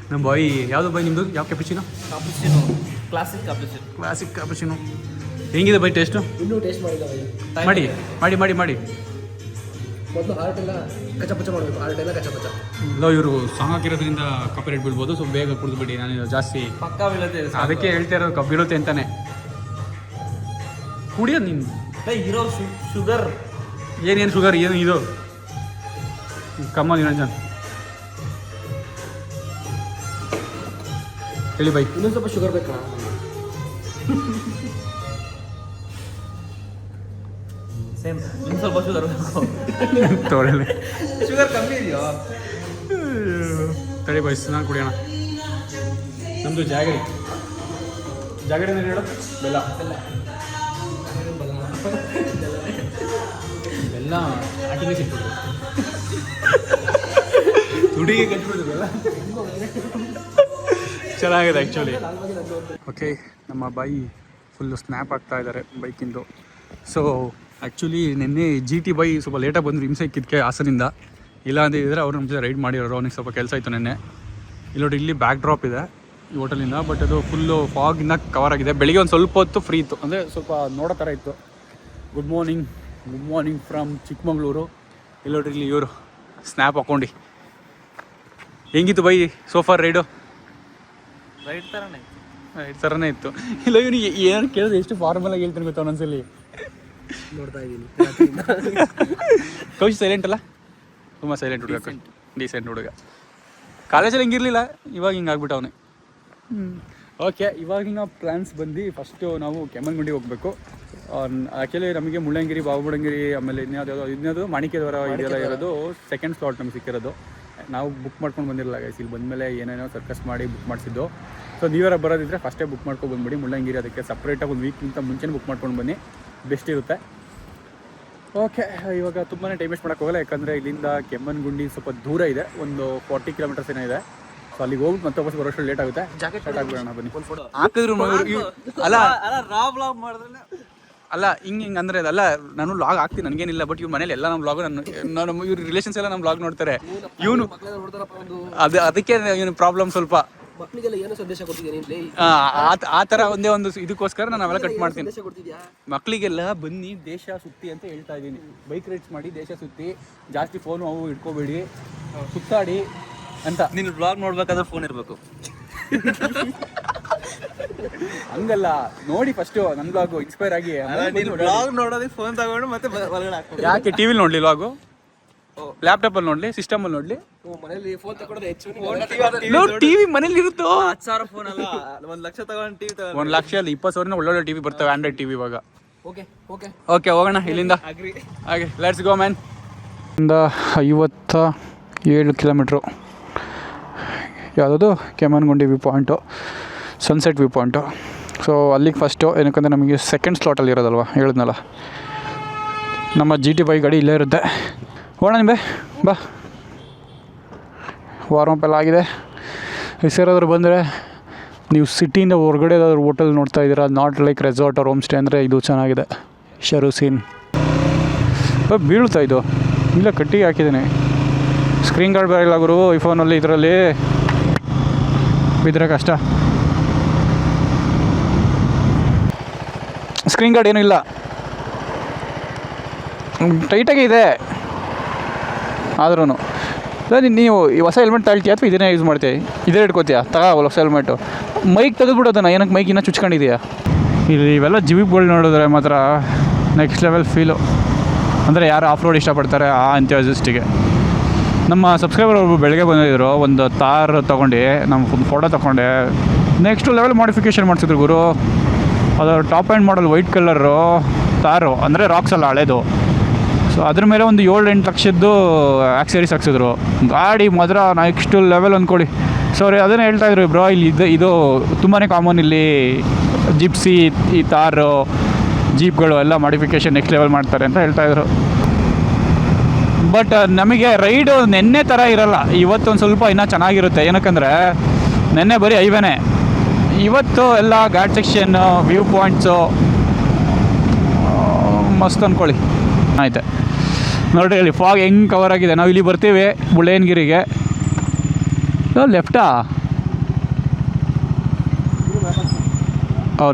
ನಮ್ಮ ಬಾಯ್ ಯಾವುದು ಬೈ? ನಿಮ್ಮದು ಯಾವ ಕ್ಯಾಪುಚಿನೋ? Classic cappuccino. ಹೆಂಗಿದೆ ಬೈ ಟೇಸ್ಟು? ಇನ್ನೂ ಟೇಸ್ಟ್ ಮಾಡಿಲ್ಲ. ಮಾಡಿ ಮಾಡಿ ಮಾಡಿ ಮಾಡಿ ಮೊದಲು ಹಾರ್ಟ್ ಎಲ್ಲ ಕಚಪಚ ಮಾಡಬೇಕು. ಹಾರ್ಟ್ ಎಲ್ಲ ಕಚಪಚ. ಇಲ್ಲ, ಇವರು ಸಾಂಗ್ ಹಾಕಿರೋದ್ರಿಂದ ಕಾಪಿರೈಟ್ ಬೀಳ್ಬೋದು. ಸೊ ಬೇಗ ಕುಡಿದು ಬಿಡಿ, ನಾನು ಜಾಸ್ತಿ ಪಕ್ಕ ಬೀಳುತ್ತೆ. ಅದಕ್ಕೆ ಹೇಳ್ತಾ ಇರೋದು ಬೀಳುತ್ತೆ ಅಂತಾನೆ. ಕುಡಿಯೋದು ನೀನು ಇರೋ ಶುಗರ್ ಏನೇನು ಶುಗರ್ ಏನು ಇದು ಕಮ್ಮ ನಿರಂಜನ್ ಹೇಳಿ ಬೈ. ಇನ್ನೊಂದು ಸ್ವಲ್ಪ ಶುಗರ್ ಬೇಕಾ? ಸೇಮ್ ಇನ್ನು ಸ್ವಲ್ಪ ಶುಗರ್ ಬೇಕು. ತೊಗೊಳ್ಳಿ, ಶುಗರ್ ಕಮ್ಮಿ ಇದೆಯೋ? ತಡಿ ಬೈಸ್, ನಾನು ಕುಡಿಯೋಣ. ನಮ್ಮದು ಜಾಗರಿ ಏನು ಹೇಳು? ಬೆಲ್ಲ ಬೆಲ್ಲ ಆಟಿಗೆ ಸಿಕ್ಬಿಟ್ಟು ಹುಡುಗಿಗೆ ಕಚ್ಬಿಡ್ತು ಬೆಲ್ಲ. ಚೆನ್ನಾಗಿದೆ ಆ್ಯಕ್ಚುಲಿ. ಓಕೆ, ನಮ್ಮ ಬಾಯಿ ಫುಲ್ಲು ಸ್ನ್ಯಾಪ್ ಆಗ್ತಾ ಇದ್ದಾರೆ ಬೈಕಿಂದು. ಸೊ ಆ್ಯಕ್ಚುಲಿ ನಿನ್ನೆ GT ಬೈ ಸ್ವಲ್ಪ ಲೇಟಾಗಿ ಬಂದರು, ಹಿಂಸೆ ಇಕ್ಕಿದ್ದಕ್ಕೆ ಹಾಸನಿಂದ. ಇಲ್ಲ ಅಂದಿದ್ದರೆ ಅವ್ರು ನಮ್ಮ ಜೊತೆ ರೈಡ್ ಮಾಡಿರೋರು. ಅವನಿಗೆ ಸ್ವಲ್ಪ ಕೆಲಸ ಇತ್ತು ನೆನ್ನೆ. ಇಲ್ಲಿ ನೋಡಿ, ಇಲ್ಲಿ ಬ್ಯಾಕ್ ಡ್ರಾಪ್ ಇದೆ ಈ ಹೋಟೆಲಿಂದ, ಬಟ್ ಅದು ಫುಲ್ಲು ಫಾಗಿಂದ ಕವರ್ ಆಗಿದೆ. ಬೆಳಿಗ್ಗೆ ಒಂದು ಸ್ವಲ್ಪ ಹೊತ್ತು ಫ್ರೀ ಇತ್ತು, ಅಂದರೆ ಸ್ವಲ್ಪ ನೋಡೋ ಥರ ಇತ್ತು. Good morning from Chikkamagaluru. ಇಲ್ಲಿ ನೋಡ್ರಿ, ಇಲ್ಲಿ ಇವರು ಸ್ನ್ಯಾಪ್ ಹಾಕ್ಕೊಂಡು. ಹೆಂಗಿತ್ತು ಬೈ ಸೋಫಾರ್ ರೈಡು? ರೈಟ್ ಥರನೇ ಇತ್ತು. ಇಲ್ಲ ಇವನಿಗೆ ಏನು ಕೇಳಿದ್ರೆ ಎಷ್ಟು ಫಾರ್ಮಲಾಗಿ ಹೇಳ್ತಾನೆ ಗೊತ್ತಾ ಒಂದೊಂದ್ಸಲಿ. ನೋಡ್ತಾ ಇದ್ದೀನಿ. ಕೌಶಿ ಸೈಲೆಂಟ್ ಅಲ್ಲ, ತುಂಬ ಸೈಲೆಂಟ್ ಹುಡುಗ, ಡೀಸೆಂಟ್ ಹುಡುಗ. ಕಾಲೇಜಲ್ಲಿ ಹಿಂಗಿರಲಿಲ್ಲ, ಇವಾಗ ಹಿಂಗೆ ಆಗ್ಬಿಟ್ಟು ಅವನೇ. ಓಕೆ, ಇವಾಗಿನ ಪ್ಲ್ಯಾನ್ಸ್ ಬಂದು ಫಸ್ಟು ನಾವು ಕೆಮ್ಮಣ್ಣುಗುಂಡಿಗೆ ಹೋಗಬೇಕು. ಆ್ಯಕ್ಚುಲಿ ನಮಗೆ ಮುಳ್ಳಯ್ಯನಗಿರಿ, ಬಾಬುಬುಡನ್ಗಿರಿ, ಆಮೇಲೆ ಇನ್ಯಾವುದು ಮಾಣಿಕ್ಯದವರ ಇದೆಲ್ಲ ಇರೋದು ಸೆಕೆಂಡ್ ಸ್ಲಾಟ್ ನಮ್ಗೆ ಸಿಕ್ಕಿರೋದು. ನಾವು ಬುಕ್ ಮಾಡ್ಕೊಂಡು ಬಂದಿರಲ್ಲ ಗೈಸ್. ಇಲ್ಲಿ ಬಂದಮೇಲೆ ಏನೇನೋ ಸರ್ಕಸ್ ಮಾಡಿ ಬುಕ್ ಮಾಡಿಸಿದ್ದು. ಸೊ ನೀವ್ಯಾರ ಬರೋದಿದ್ರೆ ಫಸ್ಟೇ ಬುಕ್ ಮಾಡ್ಕೊಂಡು ಬಂದುಬಿಡಿ ಮುಳ್ಳಂಗಿರಿ. ಅದಕ್ಕೆ ಸಪ್ರೇಟಾಗಿ ಒಂದು ವೀಕ್ಗಿಂತ ಮುಂಚೆನೇ ಬುಕ್ ಮಾಡ್ಕೊಂಡು ಬನ್ನಿ, ಬೆಸ್ಟ್ ಇರುತ್ತೆ. ಓಕೆ, ಇವಾಗ ತುಂಬಾ ಟೈಮ್ ವೇಸ್ಟ್ ಮಾಡೋಕ್ಕೋಗಲ್ಲ, ಯಾಕಂದರೆ ಇಲ್ಲಿಂದ ಕೆಮ್ಮಣ್ಣುಗುಂಡಿ ಸ್ವಲ್ಪ ದೂರ ಇದೆ, ಒಂದು 40 ಕಿಲೋಮೀಟರ್ಸ್ ಏನೋ ಇದೆ. ಸೊ ಅಲ್ಲಿಗೆ ಹೋಗ್ಬಿಟ್ಟು ಮತ್ತೆ ವಾಪಸ್ ಬರೋಷ್ಟು ಲೇಟ್ ಆಗುತ್ತೆ. ಸ್ಟಾರ್ಟ್ ಆಗ್ಬಿಡೋಣ ಬನ್ನಿ. ಹಾಕಿದ್ರು ಅಲ್ಲ ಹಿಂಗೆ ಅಂದರೆ ಅದಲ್ಲ, ನಾನು ವ್ಲಾಗ್ ಹಾಕ್ತೀನಿ, ನನಗೇನಿಲ್ಲ. ಬಟ್ ಇವ್ರ ಮನೇಲಿ ಎಲ್ಲ ನಮ್ಮ ವ್ಲಾಗು ನಾನು ಇವ್ರ ರಿಲೇಷನ್ಸ್ ಎಲ್ಲ ನಮ್ಮ ವ್ಲಾಗ್ ನೋಡ್ತಾರೆ. ಇವನು ಅದಕ್ಕೆ ಇವನು ಪ್ರಾಬ್ಲಮ್ ಸ್ವಲ್ಪ. ಆ ಥರ ಒಂದೇ ಒಂದು ಇದಕ್ಕೋಸ್ಕರ ನಾನು ಅವೆಲ್ಲ ಕಟ್ ಮಾಡ್ತೀನಿ. ಮಕ್ಕಳಿಗೆಲ್ಲ ಬನ್ನಿ ದೇಶ ಸುತ್ತಿ ಅಂತ ಹೇಳ್ತಾ ಇದ್ದೀನಿ. ಬೈಕ್ ರೈಡ್ಸ್ ಮಾಡಿ ದೇಶ ಸುತ್ತಿ, ಜಾಸ್ತಿ ಫೋನು ಅವು ಇಟ್ಕೋಬೇಡಿ, ಸುತ್ತಾಡಿ ಅಂತ. ನೀನು ವ್ಲಾಗ್ ನೋಡ್ಬೇಕಾದ್ರೆ ಫೋನ್ ಇರಬೇಕು. ಹಂಗಲ್ಲ, ನೋಡಿ ಫಸ್ಟು ನನ್ನ ವ್ಲಾಗು ಇನ್ಸ್ಪೈರ್ ಆಗಿ. ವ್ಲಾಗ್ ನೋಡೋದಕ್ಕೆ ಫೋನ್ ತಗೊಂಡು ಮತ್ತೆ ಒಳಗಡೆ ಹಾಕ್ಬೋದು. ಯಾಕೆ ಟಿವಿಲಿ ನೋಡ್ಲಿ ವ್ಲಾಗು? ಲ್ಯಾಪ್ಟಾಪಲ್ಲಿ ನೋಡ್ಲಿ, ಸಿಸ್ಟಮಲ್ಲಿ ನೋಡ್ಲಿ? ಮನೇಲಿ ಫೋನ್ ತಗೊಂಡ್ರೆ ಹೆಚ್ಚು ಟಿವಿ ಮನೇಲಿ ಇರುತ್ತೋ. 10,000 ಫೋನ್ ಅಲ್ಲ, 1 ಲಕ್ಷ ತಗೊಂಡು ಟಿವಿ ತಗೊಂಡು 1 ಲಕ್ಷ ಅಲ್ಲಿ 20,000 ಒಳ್ಳೊಳ್ಳೆ ಟಿವಿ ಬರ್ತವೆ, ಆಂಡ್ರಾಯ್ಡ್ ಟಿವಿ ಇವಾಗ. ಓಕೆ ಹೋಗೋಣ ಇಲ್ಲಿಂದ. ಹಾಗೆ ಲೆಟ್ಸ್ ಗೋ ಮ್ಯಾನ್. 57 ಕಿಲೋಮೀಟ್ರು. ಯಾವುದದು? Kemmangundi view point, sunset view point. So ಅಲ್ಲಿಗೆ ಫಸ್ಟು, ಏನಕ್ಕಂದರೆ ನಮಗೆ ಸೆಕೆಂಡ್ ಸ್ಲಾಟಲ್ಲಿ ಇರೋದಲ್ವ, ಹೇಳಿದ್ನಲ್ಲ. ನಮ್ಮ GT5 ಗಾಡಿ ಇಲ್ಲೇ ಇರುತ್ತೆ. ಹೋಗೋಣ ನಿಂಬೆ ಬಾ. ವಾರ್ಮಪ್ ಎಲ್ಲ ಆಗಿದೆ. ಹೆಸರಾದ್ರು ಬಂದರೆ ನೀವು ಸಿಟಿಯಿಂದ ಹೊರಗಡೆ ಏದಾದ್ರು ಹೋಟೆಲ್ ನೋಡ್ತಾ ಇದ್ದೀರಾ, not like resort or home stay ಅಂದರೆ ಇದು ಚೆನ್ನಾಗಿದೆ. ಶರುಸೀನ್ ಬೀಳ್ತಾ ಇದು ಇಲ್ಲ, ಕಟ್ಟಿಗೆ ಹಾಕಿದ್ದೀನಿ. ಸ್ಕ್ರೀನ್ ಗಾರ್ಡ್ ಬೇರೆ ಇಲ್ಲ ಗುರು ಈ ಫೋನಲ್ಲಿ, ಇದರಲ್ಲಿ ಬಿದ್ದರೆ ಕಷ್ಟ. ಸ್ಕ್ರೀನ್ ಗಾರ್ಡ್ ಏನೂ ಇಲ್ಲ, ಟೈಟಾಗಿ ಇದೆ. ಆದ್ರೂ ನೀವು ಈ ಹೊಸ ಹೆಲ್ಮೆಟ್ ತಳ್ತೀಯ ಅಥವಾ ಇದನ್ನೇ ಯೂಸ್ ಮಾಡ್ತೀಯ? ಇದೇ ಇಟ್ಕೋತೀಯ? ಹೊಸ ಹೆಲ್ಮೆಟು. ಮೈಕ್ ತೆಗೆದುಬಿಡೋದನ್ನ, ಏನಕ್ಕೆ ಮೈಕ್ ಇನ್ನೂ ಚುಚ್ಕೊಂಡಿದೆಯಾ? ಇಲ್ಲಿ ಇವೆಲ್ಲ ಜೀವಿಗಳು ನೋಡಿದ್ರೆ ಮಾತ್ರ ನೆಕ್ಸ್ಟ್ ಲೆವೆಲ್ ಫೀಲು. ಅಂದರೆ ಯಾರು ಆಫ್ ರೋಡ್ ಇಷ್ಟಪಡ್ತಾರೆ ಆ ಎಂಥೂಸಿಯಾಸ್ಟಿಗೆ. ನಮ್ಮ ಸಬ್ಸ್ಕ್ರೈಬರ್ ಒಬ್ಬರು ಬೆಳಗ್ಗೆ ಬಂದಿದ್ದರು, ಒಂದು ತಾರ್ ತೊಗೊಂಡು ನಮ್ಮ ಫೋಟೋ ತೊಗೊಂಡೆ. ನೆಕ್ಸ್ಟ್ ಲೆವೆಲ್ ಮಾಡಿಫಿಕೇಷನ್ ಮಾಡಿಸಿದ್ರು ಗುರು. ಅದು top end model white colour tar, ಅಂದರೆ ರಾಕ್ಸ್ ಅಲ್ಲ ಹಳೇದು. ಸೊ ಅದ್ರ ಮೇಲೆ ಒಂದು 7-8 ಲಕ್ಷದ್ದು ಆಕ್ಸರೀಸ್ ಹಾಕ್ಸಿದ್ರು. ಗಾಡಿ ಮಾತ್ರ ನೆಕ್ಸ್ಟ್ ಲೆವೆಲ್ ಅಂದ್ಕೊಳ್ಳಿ. ಸಾರಿ ಅದನ್ನೇ ಹೇಳ್ತಾಯಿದ್ರು ಬ್ರೋ, ಇಲ್ಲಿ ಇದು ತುಂಬಾ ಕಾಮನ್ ಇಲ್ಲಿ ಜಿಪ್ಸಿ, ಈ ತಾರು, ಜೀಪ್ಗಳು ಎಲ್ಲ ಮಾಡಿಫಿಕೇಷನ್ ನೆಕ್ಸ್ಟ್ ಲೆವೆಲ್ ಮಾಡ್ತಾರೆ ಅಂತ ಹೇಳ್ತಾಯಿದ್ರು. ಬಟ್ ನಮಗೆ ರೈಡು ನೆನ್ನೆ ಥರ ಇರಲ್ಲ. ಇವತ್ತೊಂದು ಸ್ವಲ್ಪ ಇನ್ನೂ ಚೆನ್ನಾಗಿರುತ್ತೆ. ಏನಕ್ಕಂದರೆ ನೆನ್ನೆ ಬರೀ ಹೈವೇನೇ, ಇವತ್ತು ಎಲ್ಲ ಘಾಟ್ ಸೆಕ್ಷನ್ನು, ವ್ಯೂ ಪಾಯಿಂಟ್ಸು ಮಸ್ತ್ ಅಂದ್ಕೊಳ್ಳಿ. ಆಯ್ತು ನೋಡಿರಿ ಇಲ್ಲಿ ಫಾಗ್ ಹೆಂಗೆ ಕವರ್ ಆಗಿದೆ. ನಾವು ಇಲ್ಲಿ ಬರ್ತೀವಿ ಮುಳ್ಳಯ್ಯನಗಿರಿಗೆ. ಲೆಫ್ಟಾ?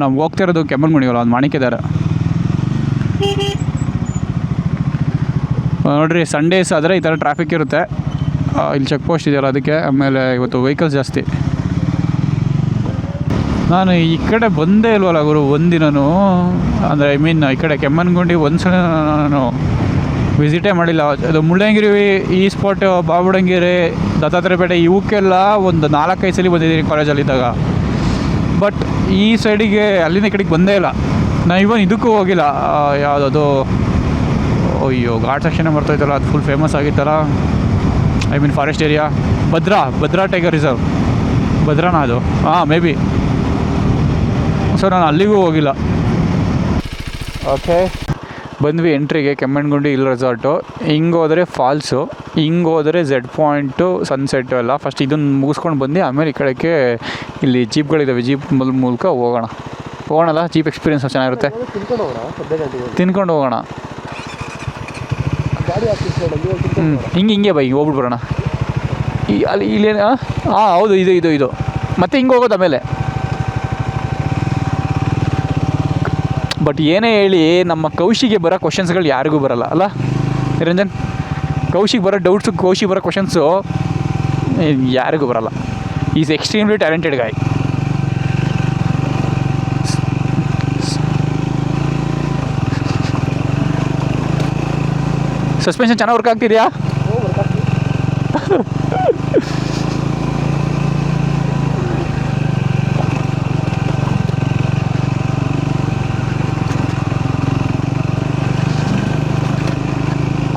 ನಮ್ಗೆ ಹೋಗ್ತಿರೋದು ಕೆಮ್ಮಣ್ಣುಗುಂಡಿಗಲ್ಲ, ಒಂದು ಮಾಣಿಕ್ಯದಾರ. ನೋಡಿರಿ ಸಂಡೇಸ್ ಆದರೆ ಈ ಥರ ಟ್ರಾಫಿಕ್ ಇರುತ್ತೆ. ಇಲ್ಲಿ ಚೆಕ್ ಪೋಸ್ಟ್ ಇದೆಯಲ್ಲ ಅದಕ್ಕೆ. ಆಮೇಲೆ ಇವತ್ತು ವೆಹಿಕಲ್ಸ್ ಜಾಸ್ತಿ. ನಾನು ಈ ಕಡೆ ಬಂದೇ ಇಲ್ವಲ್ಲ ಗುರು ಒಂದಿನೂ. ಅಂದರೆ ಈ ಕಡೆ ಕೆಮ್ಮಣ್ಣುಗುಂಡಿ ಒಂದ್ಸಲ ನಾನು ವಿಸಿಟೇ ಮಾಡಿಲ್ಲ. ಅದು ಮುಳ್ಳಯ್ಯನಗಿರಿ, ಈ ಸ್ಪಾಟ್, ಬಾಬುಡಂಗಿರಿ, ದತ್ತಾತ್ರೇಯಪೇಟೆ ಇವಕ್ಕೆಲ್ಲ ಒಂದು 4-5 ಸಲ ಬಂದಿದ್ದೀನಿ ಕಾಲೇಜಲ್ಲಿದ್ದಾಗ. ಬಟ್ ಈ ಸೈಡಿಗೆ ಅಲ್ಲಿಂದ ಈ ಕಡೆಗೆ ಬಂದೇ ಇಲ್ಲ. ನಾನು ಇವನ್ ಇದಕ್ಕೂ ಹೋಗಿಲ್ಲ. ಯಾವುದದು, ಅಯ್ಯೋ ಘಾಟ್ ಸೆಕ್ಷನ್ ಬರ್ತೈತಲ್ಲ, ಅದು ಫುಲ್ ಫೇಮಸ್ ಆಗಿತ್ತಲ್ಲ. Forest area, Bhadra tiger reserve. ಭದ್ರಾನ ಅದು? May be. ಸೊ ನಾನು ಅಲ್ಲಿಗೂ ಹೋಗಿಲ್ಲ. ಓಕೆ ಬಂದ್ವಿ ಎಂಟ್ರಿಗೆ. ಕೆಮ್ಮಣ್ಣುಗುಂಡಿ ಇಲ್ಲಿ ರೆಸಾರ್ಟು. ಹಿಂಗೆ ಹೋದರೆ ಫಾಲ್ಸು, ಹಿಂಗೆ ಹೋದರೆ ಝೆಡ್ ಪಾಯಿಂಟು, ಸನ್ಸೆಟ್ಟು ಎಲ್ಲ. ಫಸ್ಟ್ ಇದನ್ನು ಮುಗಿಸ್ಕೊಂಡು ಬಂದು ಆಮೇಲೆ ಈ ಕಡೆಗೆ ಇಲ್ಲಿ ಜೀಪ್ಗಳಿದ್ದಾವೆ, ಜೀಪ್ ಮೂಲಕ ಹೋಗೋಣಲ್ಲ. ಜೀಪ್ ಎಕ್ಸ್ಪೀರಿಯನ್ಸ್ ಚೆನ್ನಾಗಿರುತ್ತೆ. ತಿನ್ಕೊಂಡು ಹೋಗೋಣ. ಹಿಂಗೆ ಬೈ ಹೋಗ್ಬಿಟ್ಟು ಬರೋಣ. ಅಲ್ಲಿ ಇಲ್ಲೇನು? ಹೌದು, ಇದು ಮತ್ತೆ ಹಿಂಗೆ ಹೋಗೋದು ಆಮೇಲೆ. ಬಟ್ ಏನೇ ಹೇಳಿ ನಮ್ಮ ಕೌಶಿಗೆ ಬರೋ ಕ್ವಶನ್ಸ್ಗಳು ಯಾರಿಗೂ ಬರೋಲ್ಲ ಅಲ್ಲ ನಿರಂಜನ್? ಕೌಶಿಗೆ ಬರೋ ಡೌಟ್ಸು, ಕೌಶಿಗೆ ಬರೋ ಕ್ವಶನ್ಸು ಯಾರಿಗೂ ಬರೋಲ್ಲ. Is extremely talented guy. Suspension ಚೆನ್ನಾಗಿ ವರ್ಕ್ ಆಗ್ತಿದೆಯಾ?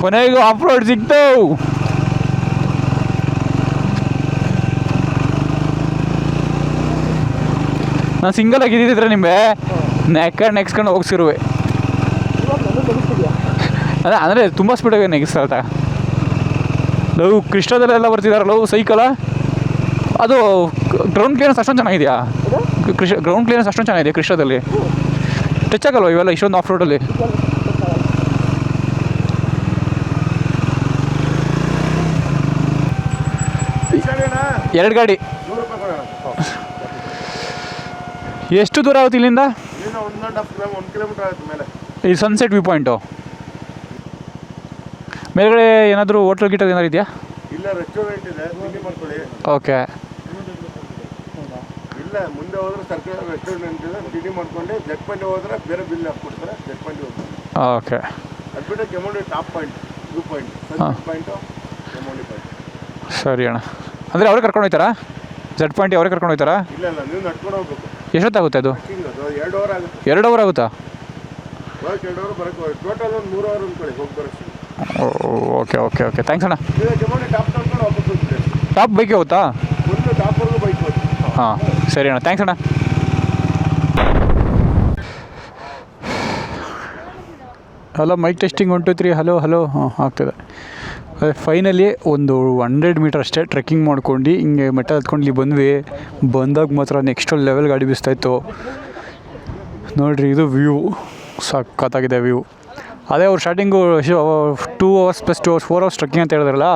ಕೊನೆಗೂ ಆಫ್ ರೋಡ್ ಸಿಕ್ತು. ನಾನು ಸಿಂಗಲ್ ಆಗಿದ್ದಿದ್ರೆ ನಿಮಗೆ ನೆಕ್ಸ್ಕೊಂಡು ಹೋಗ್ಸಿರುವೆ. ಅದೇ ಅಂದರೆ ತುಂಬ ಸ್ಪೀಡಾಗಿ ನೆಗಿಸ್ತಾ ಲವ್ ಕೃಷ್ಣದಲ್ಲೆಲ್ಲ ಬರ್ತಿದಾರಲ್ಲ ಸೈಕಲ, ಅದು ಗ್ರೌಂಡ್ ಕ್ಲಿಯರೆನ್ಸ್ ಅಷ್ಟೊಂದು ಚೆನ್ನಾಗಿದೆಯಾ? ಗ್ರೌಂಡ್ ಕ್ಲಿಯರೆನ್ಸ್ ಅಷ್ಟೊಂದು ಚೆನ್ನಾಗಿದೆ ಕೃಷ್ಣದಲ್ಲಿ. ಟಚ್ ಆಗಲ್ವ ಇವೆಲ್ಲ ಇಷ್ಟೊಂದು ಆಫ್ ರೋಡಲ್ಲಿ? ಎರಡು ಗಾಡಿ. ಎಷ್ಟು ದೂರ ಆಗುತ್ತೆ ಇಲ್ಲಿಂದ? 1 ಕಿಲೋಮೀಟರ್ ಆಗುತ್ತೆ ಮೇಲೆ. ಈ ಸನ್ಸೆಟ್ ವ್ಯೂ ಪಾಯಿಂಟು ಮೇಲ್ಗಡೆ ಏನಾದರೂ ಹೋಟ್ಲ್ ಗಿಟಲ್ ಏನಾದ್ರು ಇದೆಯಾ? ಇಲ್ಲ, ರೆಸ್ಟೋರೆಂಟ್ ಇದೆ, ತಿಂಡಿ ಮಾಡ್ಕೊಳ್ಳಿ. ಓಕೆ. ಇಲ್ಲ, ಮುಂದೆ ಹೋದ್ರೆ ಸರ್ಕಾರ ರೆಸ್ಟೋರೆಂಟ್ ಇದೆ, ತಿಂಡಿ ಮಾಡ್ಕೊಂಡು ಜಗ್ ಪಾಯಿಂಟ್ ಹೋದ್ರೆ ಬೇರೆ ಬಿಲ್ ಹಾಕ್ಕೊಡ್ತಾರೆ. ಜಗ್ ಪಾಯಿಂಟ್ ಹೋಗ್ತಾರೆ. ಓಕೆ. ಅದು ಬಿಟ್ಟು Kemmanni top point, view point, sunset point, Kemmanni point. ಸರಿ ಅಣ್ಣ. ಅಂದರೆ ಅವ್ರಿಗೆ ಕರ್ಕೊಂಡು ಹೋಗ್ತಾರಾ? ಜಡ್ ಪಾಯಿಂಟ್ ಅವ್ರಿಗೆ ಕರ್ಕೊಂಡು ಹೋಗ್ತಾರಾ? ಇಲ್ಲ, ನೀವು ನಡ್ಕೊಂಡು ಹೋಗ್ಬೇಕು. ಎಷ್ಟೊತ್ತಾಗುತ್ತೆ ಅದು? 2 ಅವರ್ ಆಗುತ್ತೆ. 2 ಅವರ್ ಆಗುತ್ತಾ? ಹೋಗಕ್ಕೆ 2 ಅವರ್, ಬರೋಕ್ಕೆ ಟೋಟಲ್ ಒಂದು 3 ಅವರ್ ಅಂದ್ಕೊಳ್ಳಿ ಹೋಗಿ ಬರೋಕ್ಕೆ. ಓಕೆ ಓಕೆ ಓಕೆ, ಥ್ಯಾಂಕ್ಸ್ ಅಣ್ಣ. ಈಗ ಕೆಮ್ಮಣ್ಣಿ ಟಾಪ್ ನೋಡ್ಕೊಂಡು ವಾಪಸ್ ಹೋಗ್ತೀರಿ. ಟಾಪ್ ಬೈಕ್ ಹೋಗುತ್ತಾ? ಒಂದು ಟಾಪ್ವರೆಗೂ ಬೈಕ್ ಹೋಗ್ತೀವಿ. ಹಾಂ ಸರಿ ಅಣ್ಣ, ಥ್ಯಾಂಕ್ಸ್ ಅಣ್ಣ. Hello, mic testing 1 2 3. ಹಲೋ. ಹಾಂ, ಆಗ್ತದೆ. ಅದೇ ಫೈನಲಿ ಒಂದು 100 ಮೀಟರ್ ಅಷ್ಟೇ ಟ್ರೆಕ್ಕಿಂಗ್ ಮಾಡ್ಕೊಂಡು ಹಿಂಗೆ ಮೆಟ್ಟ ಹತ್ಕೊಂಡು ಇಲ್ಲಿ ಬಂದಾಗ ಮಾತ್ರ ನೆಕ್ಸ್ಟ್ ಲೆವೆಲ್ ಗಾಡಿ ಬೀಸ್ತಾಯಿತ್ತು ನೋಡಿರಿ. ಇದು ವ್ಯೂ ಸಖತ್ತಾಗಿದೆ ವ್ಯೂ. ಅದೇ ಅವ್ರು starting 2 hours + 2 hours 4 hours trekking ಅಂತ ಹೇಳಿದ್ರಲ್ಲ,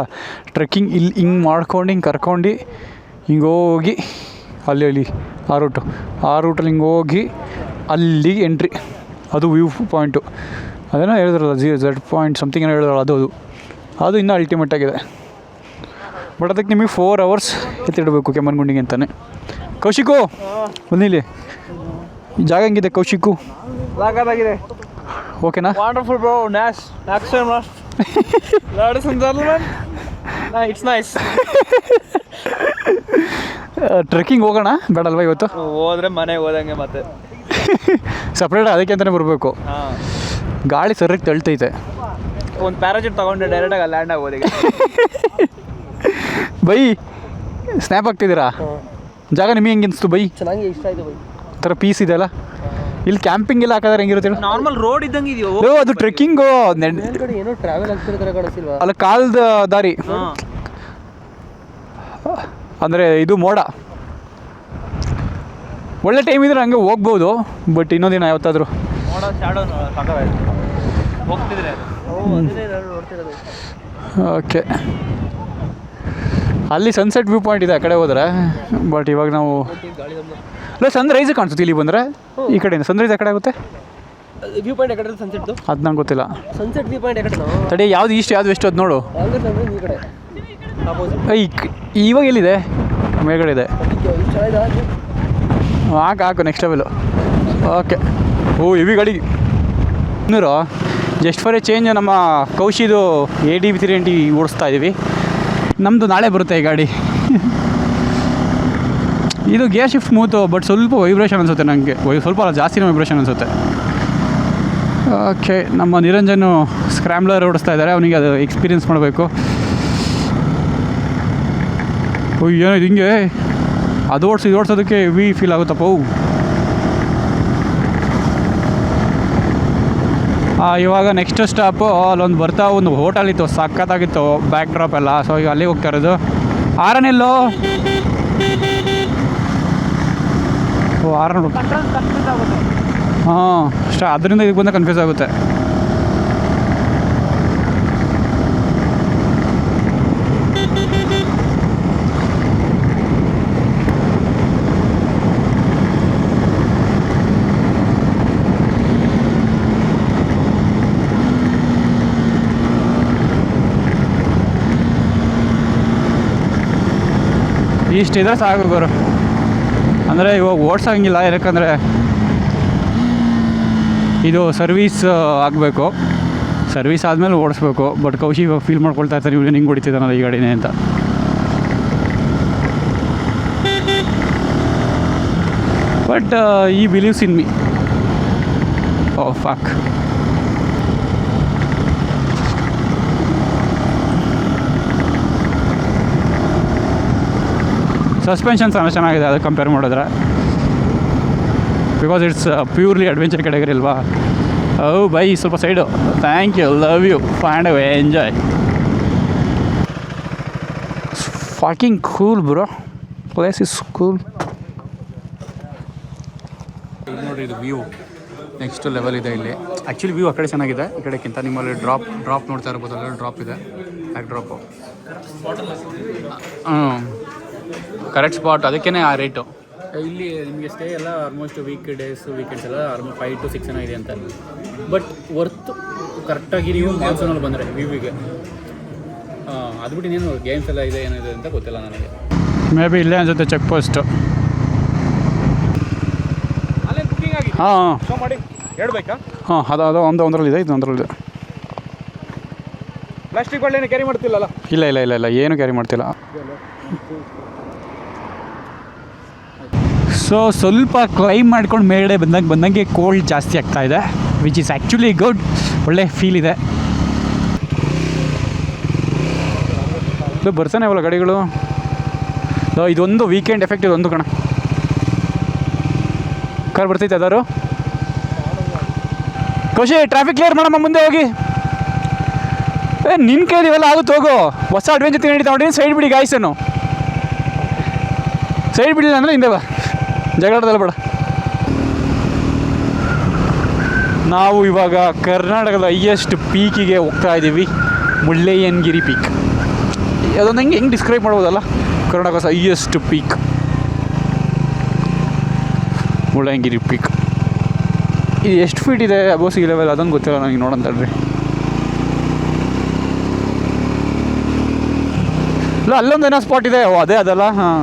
ಟ್ರೆಕ್ಕಿಂಗ್ ಇಲ್ಲಿ ಹಿಂಗೆ ಮಾಡ್ಕೊಂಡು ಹಿಂಗೆ ಕರ್ಕೊಂಡು ಹಿಂಗೆ ಹೋಗಿ ಅಲ್ಲಿ ಆ ರೂಟಲ್ಲಿ ಹಿಂಗೆ ಹೋಗಿ ಅಲ್ಲಿಗೆ ಎಂಟ್ರಿ. ಅದು ವ್ಯೂ ಪಾಯಿಂಟು. ಅದೇನೋ ಹೇಳಿದ್ರಲ್ಲ ಜೆಡ್ ಪಾಯಿಂಟ್ ಸಮಥಿಂಗ್ ಏನೋ ಹೇಳಿದ್ರಲ್ಲ, ಅದು ಇನ್ನೂ ಅಲ್ಟಿಮೇಟ್ ಆಗಿದೆ. ಬಟ್ ಅದಕ್ಕೆ ನಿಮಗೆ 4 ಅವರ್ಸ್ ಎತ್ತಿಡಬೇಕು ಕೆಮ್ಮಣ್ಣುಗುಂಡಿಗೆ ಅಂತಲೇ. ಕೌಶಿಕು ಬಂದಿಲ್ಲಿ ಜಾಗ ಹೆಂಗಿದೆ ಕೌಶಿಕು? ಸಾಕಾಗಿದೆ. ಓಕೆನಾ? Wonderful bro. Next ladies and gentlemen, it's nice. Trekking ಹೋಗೋಣ ಬೇಡಲ್ವಾ ಇವತ್ತು? ಹೋದ್ರೆ ಮನೆಗೆ ಹೋದಂಗೆ ಮತ್ತೆ ಸಪ್ರೇಟ್ ಅದಕ್ಕೆ ಅಂತಲೇ ಬರಬೇಕು. ಹಾಂ, ಗಾಳಿ ಸರಿಯಾಗಿ ತಳ್ತೈತೆ. ಒಂದು ಪ್ಯಾರಾಚೂಟ್ ತೊಗೊಂಡೆ ಡೈರೆಕ್ಟಾಗಿ ಲ್ಯಾಂಡ್ ಆಗೋದು. ಈಗ ಬೈ ಸ್ನ್ಯಾಪ್ ಆಗ್ತಿದ್ದೀರಾ? ಜಾಗ ನಿಮಗೆ ಹೆಂಗೆ ಅನಿಸ್ತು ಬೈ? ಚೆನ್ನಾಗಿ ಇಷ್ಟ ಆಯಿತು ಬೈ. ಥರ ಪೀಸ್ ಇದೆಯಲ್ಲ. ಇಲ್ಲಿ ಕ್ಯಾಂಪಿಂಗ್ ಎಲ್ಲ ಹಾಕಿದ್ರೆ ಹೆಂಗಿರುತ್ತೆ? ನಾರ್ಮಲ್ ರೋಡ್ ಇದ್ದಂಗೆ ಇದೆಯೋ ಅದು ಟ್ರೆಕ್ಕಿಂಗು ಏನೋ ಟ್ರಾವೆಲ್ ಆಗ್ತಿರೋ ಕಾಣಿಸಿಲ್ವಾ? ಅಲ್ಲ, ಕಾಲ್ದ ದಾರಿ ಅಂದರೆ ಇದು ಮೋಡ. ಒಳ್ಳೆ ಟೈಮ್ ಇದ್ರೆ ಹಂಗೆ ಹೋಗ್ಬೋದು. ಬಟ್ ಇನ್ನೊಂದಿನ ಯಾವತ್ತಾದರೂ ಮೋಡ ಶಾಡೋ ಹೋಗ್ತಿದ್ರೆ ನೋಡ್ತಿರೋದು. ಓಕೆ. ಅಲ್ಲಿ ಸನ್ಸೆಟ್ ವ್ಯೂ ಪಾಯಿಂಟ್ ಇದೆ ಆ ಕಡೆ ಹೋದ್ರೆ. ಬಟ್ ಇವಾಗ ನಾವು ಇಲ್ಲ, ಸನ್ರೈಸ್ ಕಾಣಿಸುತ್ತೆ ಇಲ್ಲಿ ಬಂದರೆ. ಈ ಕಡೆಯಿಂದ ಸನ್ರೈಸ್ ಆ ಕಡೆ ಆಗುತ್ತೆ. ವ್ಯೂ ಪಾಯಿಂಟ್ ಯಾಕಡೆ ಸನ್ಸೆಟ್? ಅದು ನಂಗೆ ಗೊತ್ತಿಲ್ಲ. ಸನ್ಸೆಟ್ ವ್ಯೂ ಪಾಯಿಂಟ್ ಯಾಕಡೆ? ತಡಿ, ಯಾವ್ದು ಈಸ್ಟ್ ಯಾವ್ದು ವೆಸ್ಟ್ ಅದು ನೋಡು. ಈ ಕಡೆ ಇವಾಗ ಎಲ್ಲಿದೆ? ಮೇಲ್ಗಡೆ ಇದೆ. ಹಾಕು ನೆಕ್ಸ್ಟ್ ಲೆವೆಲು. ಓಕೆ. ಹೆವಿ ಗಾಡಿ ಇನ್ನೂರು. ಜಸ್ಟ್ ಫಾರ್ ಎ ಚೇಂಜ್ ನಮ್ಮ ಕೌಶಿದು ADV 390 ಓಡಿಸ್ತಾ ಇದ್ದೀವಿ. ನಮ್ಮದು ನಾಳೆ ಬರುತ್ತೆ ಈ ಗಾಡಿ. ಇದು ಗೇರ್ ಶಿಫ್ಟ್ ಸ್ಮೂತು, ಬಟ್ ಸ್ವಲ್ಪ ವೈಬ್ರೇಷನ್ ಅನಿಸುತ್ತೆ ನನಗೆ. ಸ್ವಲ್ಪ ಜಾಸ್ತಿನೇ ವೈಬ್ರೇಷನ್ ಅನಿಸುತ್ತೆ. ಓಕೆ. ನಮ್ಮ ನಿರಂಜನು ಸ್ಕ್ರ್ಯಾಮ್ಲರ್ ಓಡಿಸ್ತಾ ಇದ್ದಾರೆ, ಅವನಿಗೆ ಅದು ಎಕ್ಸ್ಪೀರಿಯೆನ್ಸ್ ಮಾಡಬೇಕು. ಏನೋ ಇದು ಹಿಂಗೆ ಅದು ಓಡಿಸೋದಕ್ಕೆ ಹೆವಿ ಫೀಲ್ ಆಗುತ್ತಪ್ಪ. ಇವಾಗ ನೆಕ್ಸ್ಟ್ ಸ್ಟಾಪು ಅಲ್ಲೊಂದು ಬರ್ತಾ ಒಂದು ಹೋಟೆಲ್ ಇತ್ತು, ಸಖತ್ತಾಗಿತ್ತು ಬ್ಯಾಕ್ ಡ್ರಾಪ್ ಎಲ್ಲ. ಸೊ ಈಗ ಅಲ್ಲಿಗೆ ಹೋಗ್ತಾ ಇರೋದು. ಆರನೆಲ್ಲೋ ಆರನ್. ಹಾಂ, ಅದರಿಂದ ಇದಕ್ಕೆ ಬಂದ ಕನ್ಫ್ಯೂಸ್ ಆಗುತ್ತೆ. ಇಷ್ಟಿದ್ರೆ ಸಾಕು ಗುರು. ಅಂದರೆ ಇವಾಗ ಓಡ್ಸೋಂಗಿಲ್ಲ, ಯಾಕಂದರೆ ಇದು ಸರ್ವೀಸ್ ಆಗಬೇಕು. ಸರ್ವೀಸ್ ಆದಮೇಲೆ ಓಡಿಸ್ಬೇಕು. ಬಟ್ ಕೌಶಿ ಇವಾಗ ಫೀಲ್ ಮಾಡ್ಕೊಳ್ತಾ ಇರ್ತಾರೆ, ಇವ್ನು ಹಿಂಗೆ ಹೊಡಿತಿದ್ದಾನಲ್ಲ ಈ ಗಾಡಿನೇ ಅಂತ. But he believes in me. Oh fuck. Suspensions ಚೆನ್ನಾಗಿದೆ ಅದು ಕಂಪೇರ್ ಮಾಡಿದ್ರೆ. Because it's purely adventure category ಅಲ್ವಾ. ಓ ಬೈ ಸ್ವಲ್ಪ side. Thank you, love you, find away, enjoy. Fucking cool bro, place is cool. ನೋಡಿ ಇದು ವ್ಯೂ ನೆಕ್ಸ್ಟ್ ಲೆವೆಲ್ ಇದೆ ಇಲ್ಲಿ. Actually view ಆ ಕಡೆ ಚೆನ್ನಾಗಿದೆ, ಈ ಕಡೆಕ್ಕಿಂತ. ನಿಮ್ಮಲ್ಲಿ ಡ್ರಾಪ್ ನೋಡ್ತಾ ಇರ್ಬೋದು, ಅಲ್ಲಲ್ಲಿ ಡ್ರಾಪ್ ಇದೆ, ಬ್ಯಾಕ್ ಡ್ರಾಪು. ಕರೆಕ್ಟ್ ಸ್ಪಾಟ್, ಅದಕ್ಕೇ ಆ ರೇಟು. ಇಲ್ಲಿ ನಿಮಗೆ ಸ್ಟೇ ಎಲ್ಲ ಆಲ್ಮೋಸ್ಟ್ ವೀಕೆಂಡ್ಸ್ ಎಲ್ಲ ಆಲ್ಮೋಸ್ಟ್ 5 to 6 ಇದೆ ಅಂತ. ಬಟ್ ವರ್ತ್ ಕರೆಕ್ಟಾಗಿ ನೀವು ಮಾನ್ಸೂನಲ್ಲಿ ಬಂದರೆ ವ್ಯೂವಿಗೆ. ಅದು ಬಿಟ್ಟು ಇನ್ನೇನು ಗೇಮ್ಸ್ ಎಲ್ಲ ಇದೆ ಏನಿದೆ ಅಂತ ಗೊತ್ತಿಲ್ಲ ನನಗೆ. ಮೇ ಬಿ ಇಲ್ಲೇ ಅನ್ಸುತ್ತೆ ಚೆಕ್ ಪೋಸ್ಟು. ಹಾಂ ಮಾಡಿ ಹೇಳ್ಬೇಕಾ? ಹಾಂ ಅದು ಒಂದರಲ್ಲಿದೆ, ಇದು ಒಂದರಲ್ಲಿದೆ. ಪ್ಲಾಸ್ಟಿಕ್ ಒಳ್ಳೆಯ ಕ್ಯಾರಿ ಮಾಡ್ತಿಲ್ಲಲ್ಲ? ಇಲ್ಲ ಏನು ಕ್ಯಾರಿ ಮಾಡ್ತಿಲ್ಲ. ಸೊ ಸ್ವಲ್ಪ ಕ್ಲೈಮ್ ಮಾಡ್ಕೊಂಡು ಮೇಲ್ಗಡೆ ಬಂದಂಗೆ ಕೋಲ್ಡ್ ಜಾಸ್ತಿ ಆಗ್ತಾ ಇದೆ, ವಿಚ್ ಈಸ್ ಆ್ಯಕ್ಚುಲಿ ಗುಡ್. ಒಳ್ಳೆ ಫೀಲ್ ಇದೆ. ಇದು ಬರ್ತಾನೆ ಅವಲ್ಲ ಗಾಡಿಗಳು. ಇದೊಂದು ವೀಕೆಂಡ್ ಎಫೆಕ್ಟ್, ಇದೊಂದು ಕಣ. ಕಾರ್ ಬರ್ತೈತೆ ಅದಾರು. ಖುಷಿ ಟ್ರಾಫಿಕ್ ಕ್ಲಿಯರ್ ಮಾಡಮ್ಮ, ಮುಂದೆ ಹೋಗಿ. ನಿನ್ನ ಕೈಲಿವೆಲ್ಲ ಆಗುತ್ತೆ, ಹೋಗು. ಹೊಸ ಅಡ್ವೆಂಚರ್ ನಡೀತಾ ನೋಡಿ. ಸೈಡ್ ಬಿಡಿ ಗಾಯ್ಸನ್ನು, ಸೈಡ್ ಬಿಡಿಲ್ಲ ಅಂದರೆ ಹಿಂದೆ ಬಾ, ಜಗಳದಲ್ಲ ಬೇಡ. ನಾವು ಇವಾಗ ಕರ್ನಾಟಕದ ಹೈಯೆಸ್ಟ್ ಪೀಕಿಗೆ ಹೋಗ್ತಾ ಇದ್ದೀವಿ, ಮುಳ್ಳಯ್ಯನಗಿರಿ ಪೀಕ್. ಅದೊಂದು ಹೆಂಗೆ ಡಿಸ್ಕ್ರೈಬ್ ಮಾಡ್ಬೋದಲ್ಲ, ಕರ್ನಾಟಕದ ಹೈಯೆಸ್ಟ್ ಪೀಕ್ ಮುಳ್ಳಯ್ಯನಗಿರಿ ಪೀಕ್. ಇದು ಎಷ್ಟು ಫೀಟ್ ಇದೆ ಅಬೋವ್ ಸೀ ಲೆವೆಲ್ ಅದೊಂದು ಗೊತ್ತಿಲ್ಲ ನನಗೆ, ನೋಡಂತಲ್ರಿ. ಇಲ್ಲ ಅಲ್ಲೊಂದು ಏನೋ ಸ್ಪಾಟ್ ಇದೆ, ಓ ಅದೇ ಅದಲ್ಲ. ಹಾಂ,